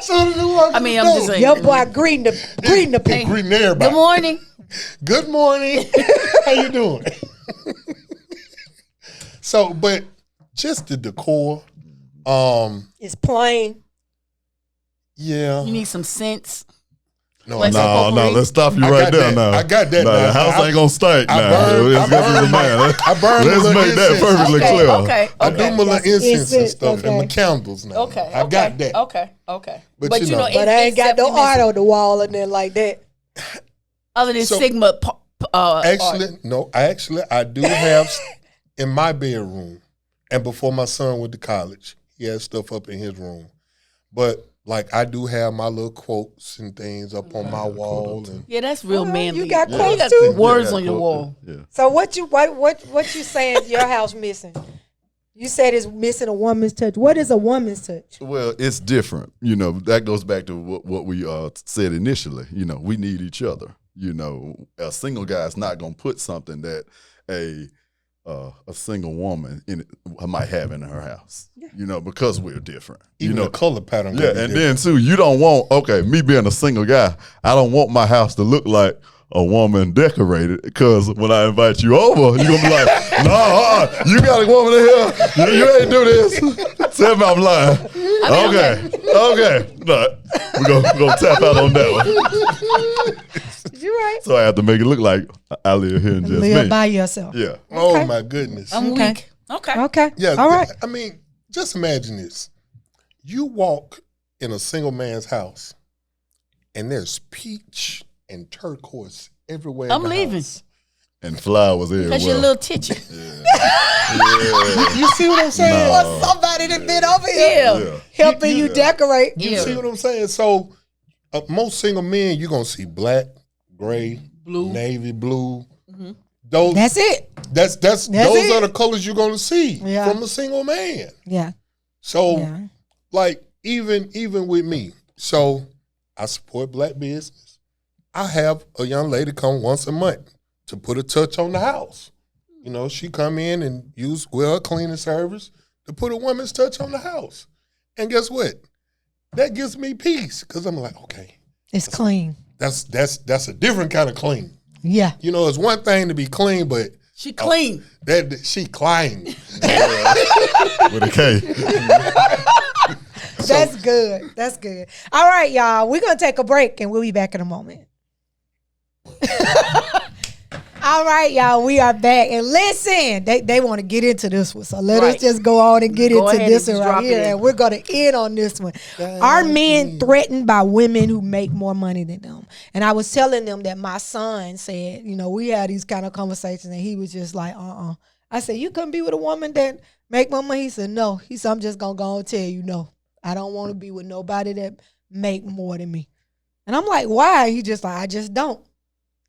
Soon as you walk in I mean, the I'm door. just saying. Your boy greeting the people. Greeting everybody. Good morning. Good morning. How you doing? So, but just the decor, It's plain. yeah. You need some scents. No, Like no. some potpourri. Let's stop you I right got there that. now. I got that No, now. the house ain't gonna stink I now. burned- Let's I get to the burned my- man. I burned Let's my little make that incense. perfectly clear. Okay. I do my little That's incense and incense, stuff and my okay. candles now. Okay. I got that. Okay. But you know- But I ain't got no definitely art missing. on the wall and then like that. Other than So- Sigma. Actually, art. no. I do have in my bedroom, and before my son went to college, he had stuff up in his room. But like, I do have my little quotes and things up on my wall, and Yeah, that's real manly. You got You quotes got too? words Yeah, on your cool. wall. Yeah. So what you saying your house missing? You said it's missing a woman's touch. What is a woman's touch? Well, it's different. You know, that goes back to what we said initially. You know, we need each other. You know, a single guy is not going to put something that a single woman might have in her house. You know, because we're different. even you know, the color pattern. yeah, and then too, you don't want me being a single guy. I don't want my house to look like a woman decorated, because when I invite you over, you're gonna be like, no, you got a woman in here. You ain't do this. Tell me I'm lying. Okay. No, we're gonna tap out on that one. You right. So I have to make it look like I live here and just Live me. by yourself. Yeah. Oh Okay. my goodness. I'm Okay. weak. Okay. Okay. Yeah. All right. I mean, just imagine this: you walk in a single man's house, and there's peach and turquoise everywhere. in I'm the leaving. house. And flowers everywhere. Because you're a little titchy. You see what I'm saying? No. Somebody that been over here Yeah. helping you decorate. You Yeah. see what I'm saying? So, most single men, you're gonna see black, gray, Blue. navy blue. Those That's it. that's those it. are the colors you're gonna see Yeah. from a single man. Yeah. So, Yeah. like even with me, so I support black business. I have a young lady come once a month to put a touch on the house. You know, she come in and use her cleaning service to put a woman's touch on the house. And guess what? That gives me peace, because I'm like, okay, It's clean. that's a different kind of clean. Yeah. You know, it's one thing to be clean, but She clean. that she clean. With a K. That's good. That's good. All right, y'all. We're going to take a break and we'll be back in a moment. All right, y'all, we are back. And listen, they want to get into this one. So let Right. us just go on and get Go into ahead this and one drop right it here. in. And we're going to end on this one. Are men threatened by women who make more money than them? And I was telling them that my son said, we had these kind of conversations, and he was just like, I said, you couldn't be with a woman that make more money? He said, no. He said, I'm just going to go and tell you, no. I don't want to be with nobody that make more than me. And I'm like, why? He just like, I just don't.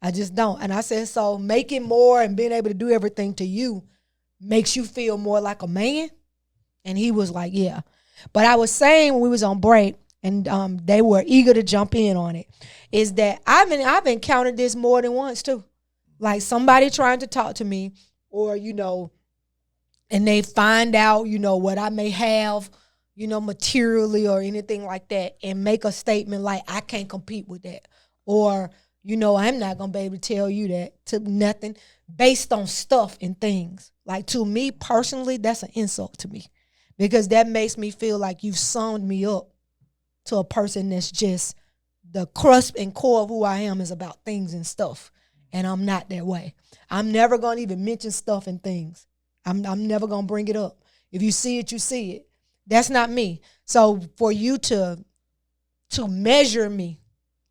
And I said, so making more and being able to do everything to you makes you feel more like a man? And he was like, yeah. But I was saying when we was on break, and they were eager to jump in on it, is that I've encountered this more than once too. Like somebody trying to talk to me, or, and they find out, what I may have, materially or anything like that, and make a statement like, I can't compete with that. Or, I'm not going to be able to tell you that to nothing, based on stuff and things. Like, to me personally, that's an insult to me, because that makes me feel like you've summed me up to a person that's just the crust and core of who I am is about things and stuff. And I'm not that way. I'm never going to even mention stuff and things. I'm never going to bring it up. If you see it, you see it. That's not me. So for you to measure me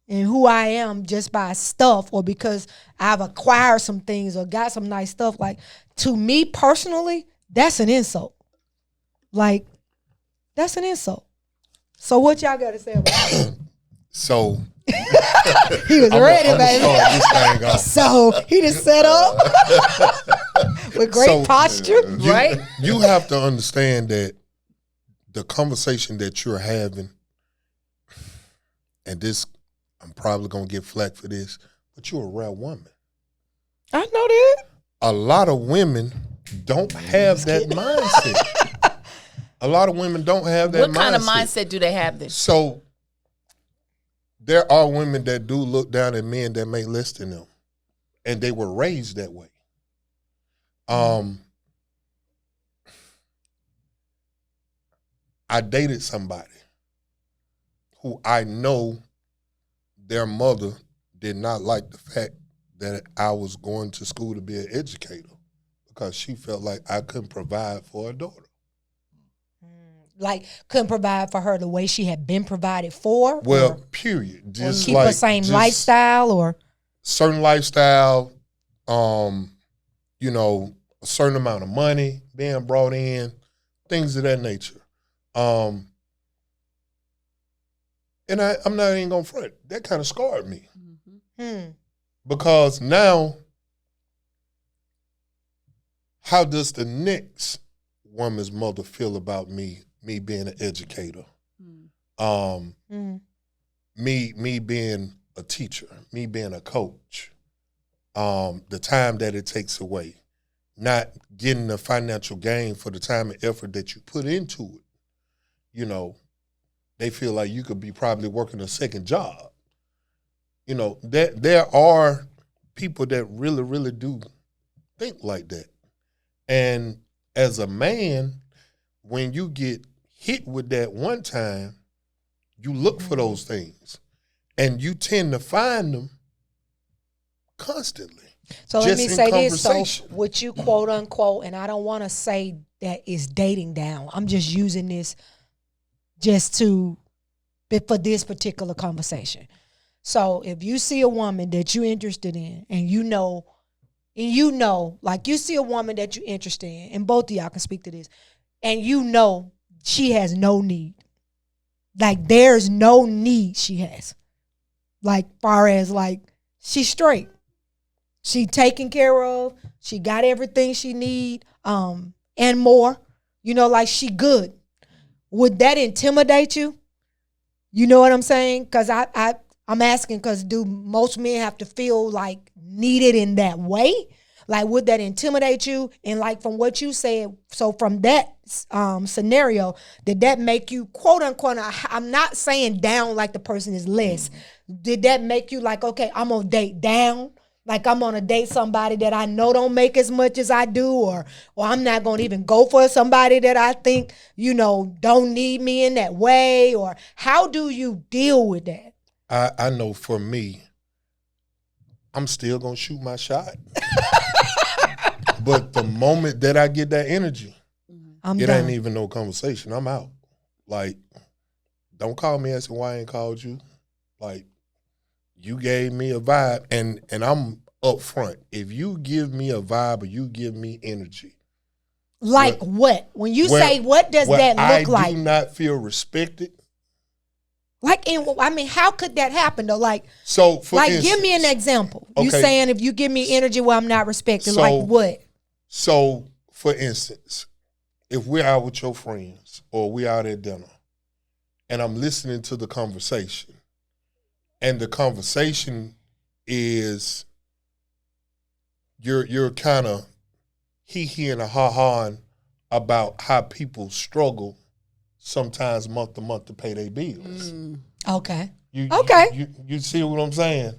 and who I am just by stuff, or because I've acquired some things or got some nice stuff, like, to me personally, that's an insult. Like, that's an insult. So what y'all got to say about that? So He was ready, I'm baby. start this thing off. So he just set up with great So, posture. Right? You have to understand that the conversation that you're having, and this, I'm probably going to get flack for this, but you're a rare woman. I know that. A lot of women don't have that mindset. A lot of women don't have that mindset. What kind of mindset do they have then? So there are women that do look down at men that make less than them, and they were raised that way. I dated somebody who I know their mother did not like the fact that I was going to school to be an educator, because she felt like I couldn't provide for her daughter. Like, couldn't provide for her the way she had been provided for? Well, or period. Just keep like the same just lifestyle, or? certain lifestyle, a certain amount of money being brought in, things of that nature. And I'm not even gonna front. That kind of scarred me. Because now, how does the next woman's mother feel about me being an educator? Me being a teacher, me being a coach, the time that it takes away, not getting the financial gain for the time and effort that you put into it. They feel like you could be probably working a second job. There are people that really, really do think like that. And as a man, when you get hit with that one time, you look for those things, and you tend to find them constantly. So let me just in say this. So conversation. what you quote unquote, and I don't want to say that is dating down. I'm just using this for this particular conversation. So if you see a woman that you're interested in, and like you see a woman that you're interested in, and both of y'all can speak to this, and she has no need. Like, there's no need she has. Like, far as like, she's straight. She taken care of. She got everything she need, and more. Like, she good. Would that intimidate you? You know what I'm saying? Because I'm asking, because do most men have to feel like needed in that way? Like, would that intimidate you? And like, from what you said, so from that scenario, did that make you, quote unquote, I'm not saying down like the person is less. Did that make you like, okay, I'm gonna date down? Like, I'm gonna date somebody that I know don't make as much as I do, or I'm not gonna even go for somebody that I think, don't need me in that way? Or how do you deal with that? I know for me, I'm still gonna shoot my shot. But the moment that I get that energy, it done. ain't even no conversation. I'm out. Like, don't call me asking why I ain't called you. Like, you gave me a vibe, and I'm up front. If you give me a vibe or you give me energy. Like what? When you say, what does that look like? I do not feel respected. Like, I mean, how could that happen though? Like, so for instance, give me an example. Okay. You saying if you give me energy where I'm not respected, like what? So, for instance, if we're out with your friends or we're out at dinner and I'm listening to the conversation and the conversation is you're kind of hee and a ha-ha about how people struggle sometimes month to month to pay their bills. Okay. You see what I'm saying?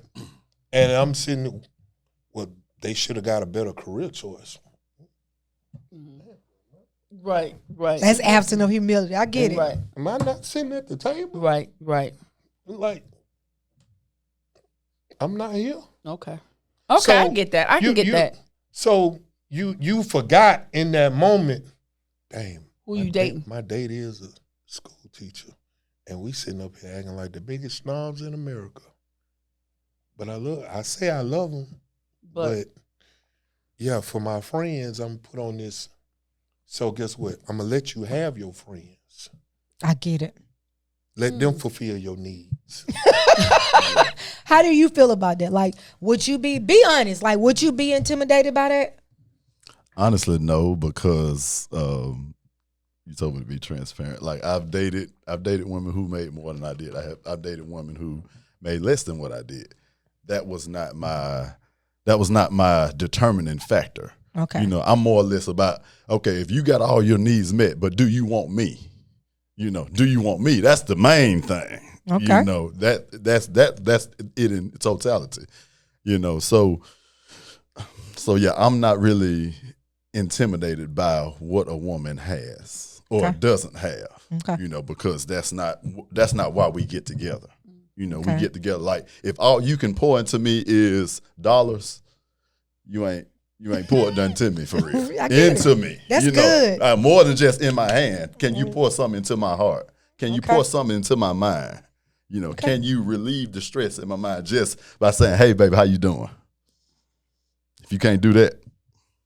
And I'm sitting, well, they should have got a better career choice. Right. That's absent of humility. I get it. Right. Am I not sitting at the table? Right. Like, I'm not here. Okay, So I get that. I can get that. So you forgot in that moment, damn. Who you dating? My date is a school teacher. And we sitting up here acting like the biggest snobs in America. But I say I love them. But yeah, for my friends, I'm put on this. So guess what? I'm going to let you have your friends. I get it. Let them fulfill your needs. How do you feel about that? Like, would you be honest, like, would you be intimidated by that? Honestly, no, because you told me to be transparent. Like, I've dated women who made more than I did. I've dated women who made less than what I did. That was not my determining factor. Okay. You know, I'm more or less about, okay, if you got all your needs met, but do you want me? You know, do you want me? That's the main thing. Okay. You know, that's it in totality. You know, so yeah, I'm not really intimidated by what a woman has or doesn't have. Okay. You know, because that's not why we get together. You know, we get together like, if all you can pour into me is dollars, you ain't poured nothing to me for real. Into me. That's you good. Know, more than just in my hand. Can you pour something into my heart? Can you pour something into my mind? You know, can you relieve the stress in my mind just by saying, hey, baby, how you doing? If you can't do that,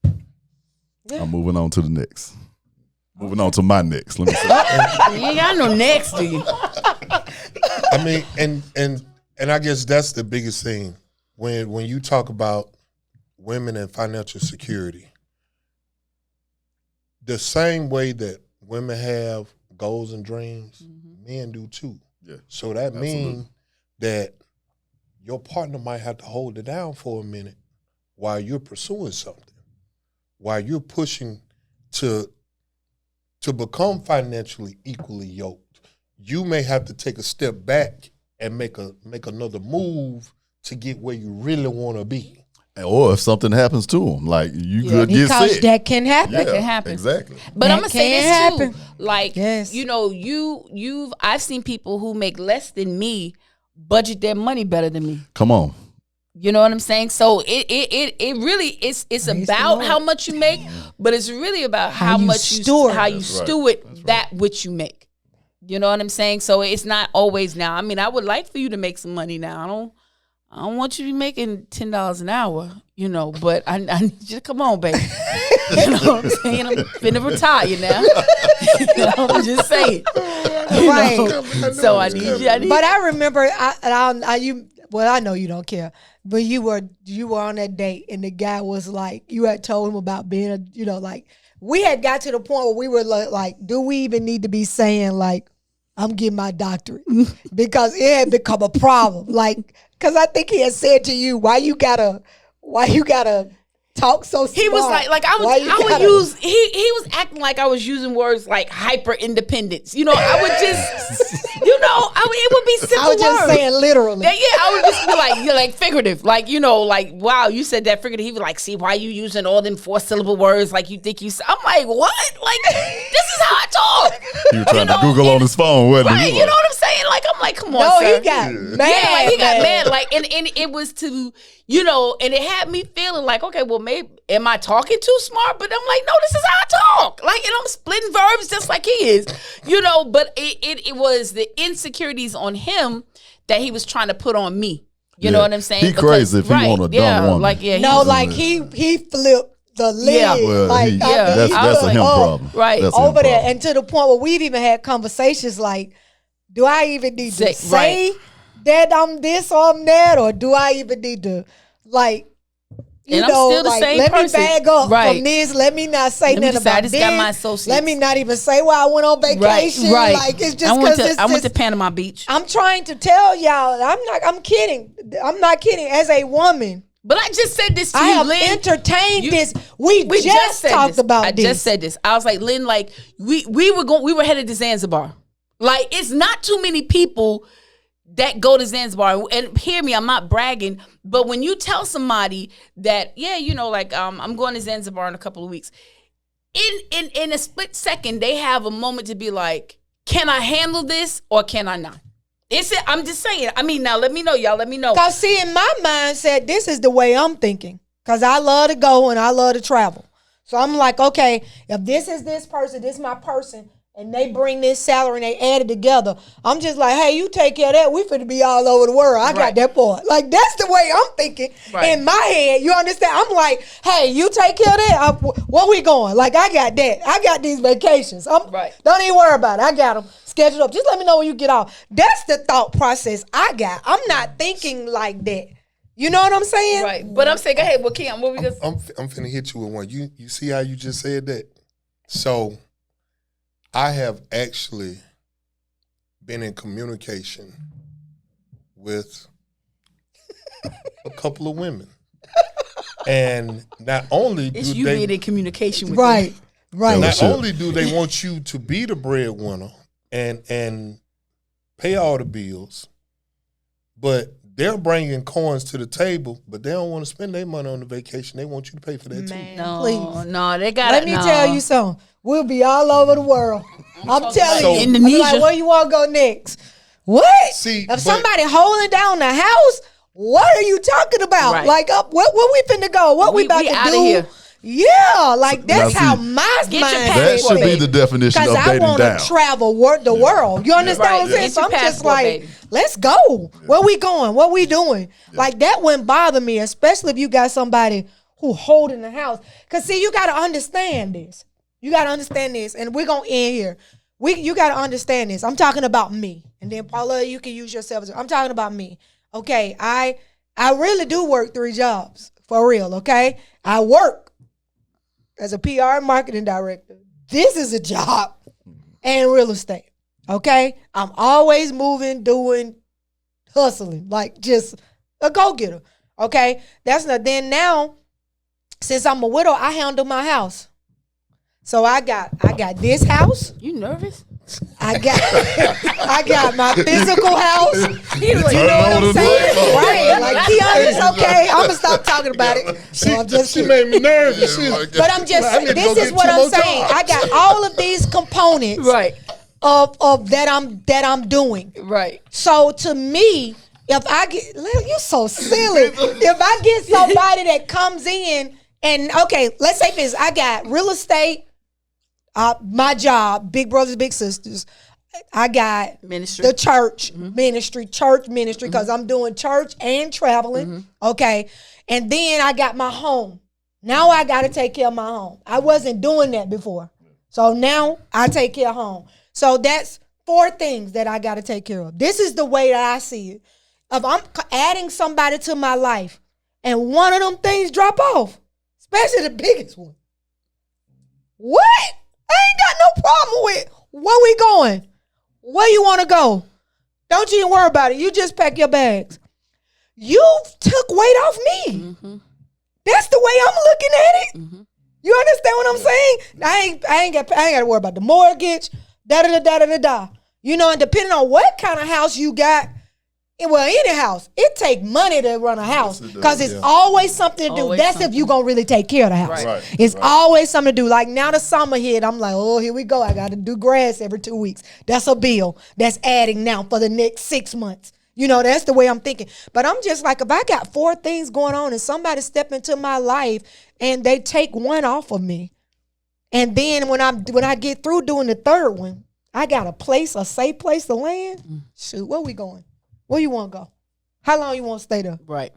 I'm moving on to the next. Moving on to my next. Let me say that. You ain't got no next, do you? I mean, and I guess that's the biggest thing. When you talk about women and financial security, the same way that women have goals and dreams, men do too. Yeah. So that means that your partner might have to hold it down for a minute while you're pursuing something, while you're pushing to become financially equally yoked. You may have to take a step back and make another move to get where you really want to be. Or if something happens to them, like you could get sick. That can happen. Yeah, that can happen. Exactly. But I'm gonna say this too. Like, yes. you know, I've seen people who make less than me budget their money better than me. Come on. You know what I'm saying? So it really it's about how much you make, but it's really about how much you steward that which you make. You know what I'm saying? So it's not always now. I mean, I would like for you to make some money now. I don't want you to be making $10 an hour, you know, but I need you to come on, baby. You know what I'm saying? I'm finna retire now. You know, I'm just saying. Right. So I need you. But I remember, I know you don't care, but you were on that date and the guy was like, you had told him about being like, we had got to the point where we were like, do we even need to be saying like, I'm getting my doctorate? Because it had become a problem. Like, because I think he had said to you, why you gotta talk so smart? He was like he was acting like I was using words like hyper independence. You know, I would just, it would be simple words. I was just saying literally. Yeah, I would just be like figurative. Like, like, wow, you said that figurative. He was like, see, why you using all them 4-syllable words like you think you said? I'm like, what? Like, this is how I talk. He was trying to Google on his phone, wasn't he? Right, you know what I'm saying? Like, I'm like, come on, no, sir. he got mad. Yeah, like, he got mad. Like, and it was to, You know, and it had me feeling like, okay, well, maybe, am I talking too smart? But I'm like, no, this is how I talk. Like, and I'm splitting verbs just like he is, you know, but it was the insecurities on him that he was trying to put on me. You know what I'm saying? He crazy if he want a dumb woman. Like, yeah. No, like he flipped the lid. Yeah. Well, like, that's a him problem. Right. That's a over him there. problem. And to the point where we've even had conversations like, do I even need to say that I'm this or I'm that? Or do I even need to, like, you and know, I'm still the like, same let person. me bag up Right. from this. Let me not say Let me nothing decide. I about just this. got my associates. Let me not even say where I went on vacation. Right. Like, it's just because I went to Panama Beach. I'm trying to tell y'all, I'm kidding. I'm not kidding. As a woman, But I just said this to I you, have Lynn. entertained this. We just said talked this. about I this. just said this. I was like, Lynn, like we were headed to Zanzibar. Like, it's not too many people that go to Zanzibar. And hear me, I'm not bragging, but when you tell somebody that, yeah, you know, like I'm going to Zanzibar in a couple of weeks, in a split second, they have a moment to be like, can I handle this or can I not? I'm just saying. I mean, now let me know, y'all. Let me know. Because see, in my mindset, this is the way I'm thinking. Because I love to go and I love to travel. So I'm like, okay, if this is this person, this is my person, and they bring this salary and they add it together, I'm just like, hey, you take care of that. We finna be all over the world. I got that part. Like, that's the way I'm thinking in my head. You understand? I'm like, hey, you take care of that. Where we going? Like, I got that. I got these vacations. Don't even worry about it. I got them scheduled up. Just let me know when you get off. That's the thought process I got. I'm not thinking like that. You know what I'm saying? Right. But I'm saying, go ahead. Well, Keon, what we just... I'm finna hit you with one. You see how you just said that? So I have actually been in communication with a couple of women. And not only do it's you they... being in communication with Right. them. Right. Not only do they want you to be the breadwinner and pay all the bills, but they're bringing coins to the table, but they don't want to spend their money on the vacation. They want you to pay for that too. No, please. No, they got Let me tell you something. We'll be all over the world. I'm telling you. Indonesia. I'm like, where you want to go next? What? See, if somebody holding down the house, what are you talking about? Right. Like, where we finna go? What we about to outta do? here. Yeah, like that's Now, how see, my Get your mind That passport, should be baby. the definition of because I dating want down. to travel the world. You understand what I'm saying? Get So your I'm just passport, like, baby. let's go. Where we going? What we doing? Like that wouldn't bother me, especially if you got somebody who holding the house. Cause see, you gotta understand this. You gotta understand this, and we're gonna end here. You gotta understand this. I'm talking about me, and then Paula, you can use yourself. I'm talking about me. Okay, I really do work 3 jobs for real. Okay, I work as a PR and marketing director. This is a job and real estate. Okay? I'm always moving, doing, hustling, like just a go-getter. Okay? That's not then now, since I'm a widow, I handle my house. So I got this house. You nervous? I got my physical house. You know what I'm saying? Right. Like Keon is okay. I'm gonna stop talking about it. She made me nervous. But I'm just this is what I'm saying. I got all of these components of that I'm doing. Right. So to me, if I get you so silly. If I get somebody that comes in and okay, let's say this, I got real estate. My job, big brothers, big sisters. I got ministry, the church ministry, because I'm doing church and traveling. Okay. And then I got my home. Now I got to take care of my home. I wasn't doing that before. So now I take care of home. So that's 4 things that I got to take care of. This is the way that I see it. If I'm adding somebody to my life and one of them things drop off, especially the biggest one. What? I ain't got no problem with where we going. Where you want to go? Don't you even worry about it. You just pack your bags. You took weight off me. That's the way I'm looking at it. You understand what I'm saying? I ain't got to worry about the mortgage. You know, and depending on what kind of house you got, well, any house, it take money to run a house because it's always something to do. Always That's if you gonna really take care of the house. It's always something to do. Like now the summer hit, I'm like, oh, here we go. I got to do grass every 2 weeks. That's a bill that's adding now for the next 6 months. You know, that's the way I'm thinking. But I'm just like, if I got 4 things going on and somebody step into my life and they take one off of me, and then when I get through doing the third one, I got a safe place to land. Shoot, where we going? Where you want to go? How long you want to stay there? Right.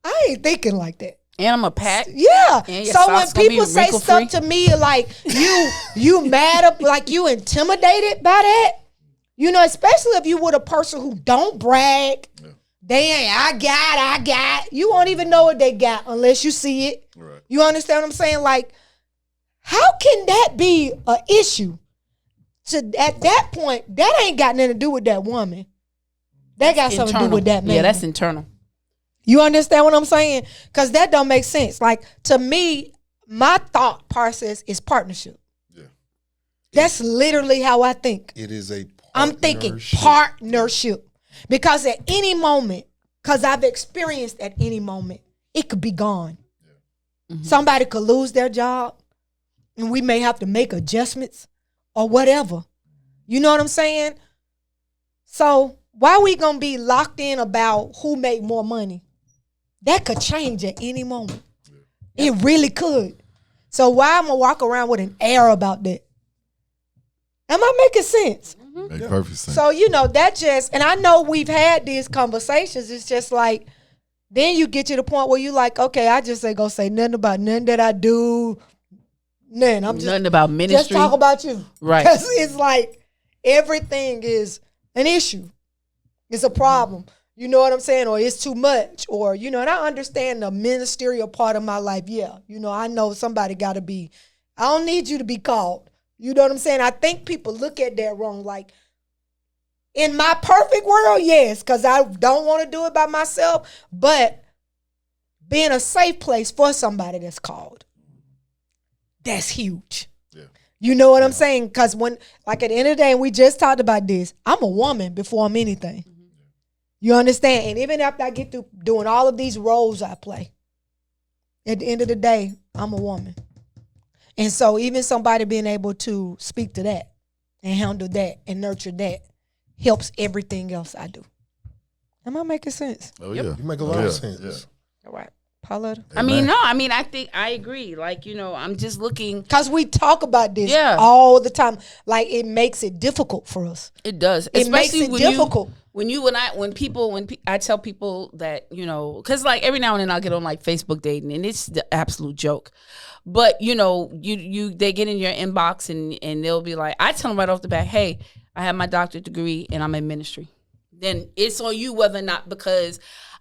I ain't thinking like that. And I'm a pack. Yeah. And your So when socks gonna be people say wrinkle-free. stuff to me like you mad, like you intimidated by that, you know, especially if you with a person who don't brag. Yeah. They ain't, I got. You won't even know what they got unless you see it. Right. You understand what I'm saying? Like, how can that be an issue? At that point, that ain't got nothing to do with that woman. That got something to do with that man. Yeah, that's internal. You understand what I'm saying? Because that don't make sense. Like, to me, my thought process is partnership. Yeah. That's literally how I think. It is a partnership. I'm thinking partnership. Because at any moment, because I've experienced at any moment, it could be gone. Yeah. Mm-hmm. Somebody could lose their job, and we may have to make adjustments or whatever. You know what I'm saying? So why we going to be locked in about who make more money? That could change at any moment. Yeah. It really could. So why am I walk around with an air about that? Am I making sense? Mm-hmm. Make perfect sense. So, you know, that just, and I know we've had these conversations. It's just like, then you get to the point where you like, okay, I just ain't gonna say nothing about nothing that I do. Nothing. I'm just nothing about ministry. Just talk about you. Right. Because it's like everything is an issue. It's a problem. You know what I'm saying? Or it's too much. Or, you know, and I understand the ministerial part of my life. Yeah. You know, I know somebody got to be, I don't need you to be called. You know what I'm saying? I think people look at that wrong. Like, in my perfect world, yes, because I don't want to do it by myself. But being a safe place for somebody that's called, that's huge. Yeah. You know what I'm saying? Because when, like at the end of the day, and we just talked about this, I'm a woman before I'm anything. Mm-hmm. You understand? And even after I get through doing all of these roles I play, at the end of the day, I'm a woman. And so even somebody being able to speak to that and handle that and nurture that helps everything else I do. Am I making sense? Oh, yeah. You make a lot of sense. Yeah. All right. Pauletta? I think I agree. Like, you know, I'm just looking. Because we talk about this all the time. Like, it makes it difficult for us. It does. It makes it difficult. When I tell people that, you know, because like every now and then I'll get on like Facebook dating and it's the absolute joke. But, you know, they get in your inbox and they'll be like, I tell them right off the bat, hey, I have my doctorate degree and I'm in ministry. Then it's on you whether or not, because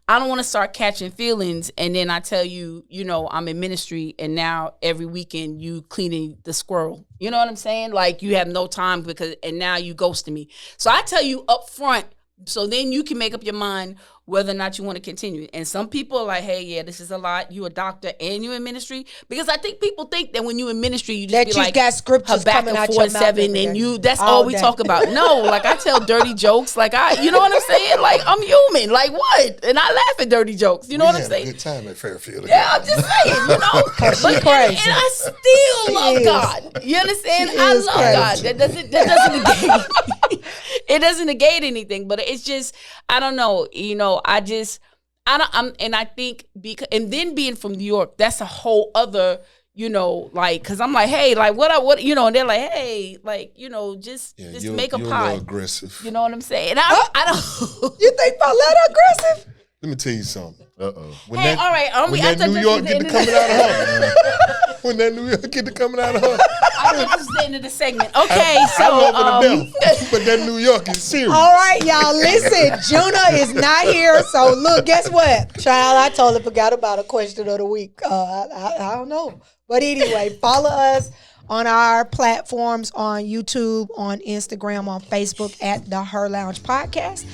I don't want to start catching feelings and then I tell you, you know, I'm in ministry and now every weekend you cleaning the squirrel. You know what I'm saying? Like you have no time and now you ghosting me. So I tell you up front, so then you can make up your mind whether or not you want to continue. And some people are like, hey, yeah, this is a lot. You a doctor and you in ministry. Because I think people think that when you in ministry, you just that be you like, got scriptures coming out your mouth 4:7 and that's all we talk about. No, like I tell dirty jokes. Like you know what I'm saying? Like I'm human. Like what? And I laugh at dirty jokes. You know what I'm saying? Good time at Fairfield. Yeah, I'm just saying, you know. But crazy. And I still love God. You understand? I love God. That doesn't negate it doesn't negate anything, but it's just, I don't know, you know, I think and then being from New York, that's a whole other, you know, like, cause I'm like, hey, like what, you know, and they're like, hey, like, you know, just make a pie. You're aggressive. You know what I'm saying? And I don't. You think Pauletta aggressive? Let me tell you something. All right. When that New York get to coming out of her. When that New York get to coming out of her. I thought this was the end of the segment. Okay, so. But that New York is serious. All right, y'all, listen. Juna is not here. So, look, guess what? Child, I totally forgot about a question of the week. I don't know. But anyway, follow us on our platforms on YouTube, on Instagram, on Facebook at the Her Lounge Podcast.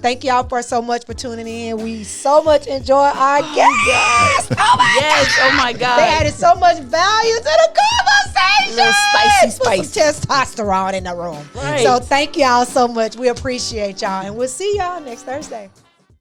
Thank y'all so much for tuning in. We so much enjoy our guests. Oh my God. They added so much value to the conversation. Little spicy. Put some testosterone in the room. Right. So thank y'all so much. We appreciate y'all. And we'll see y'all next Thursday.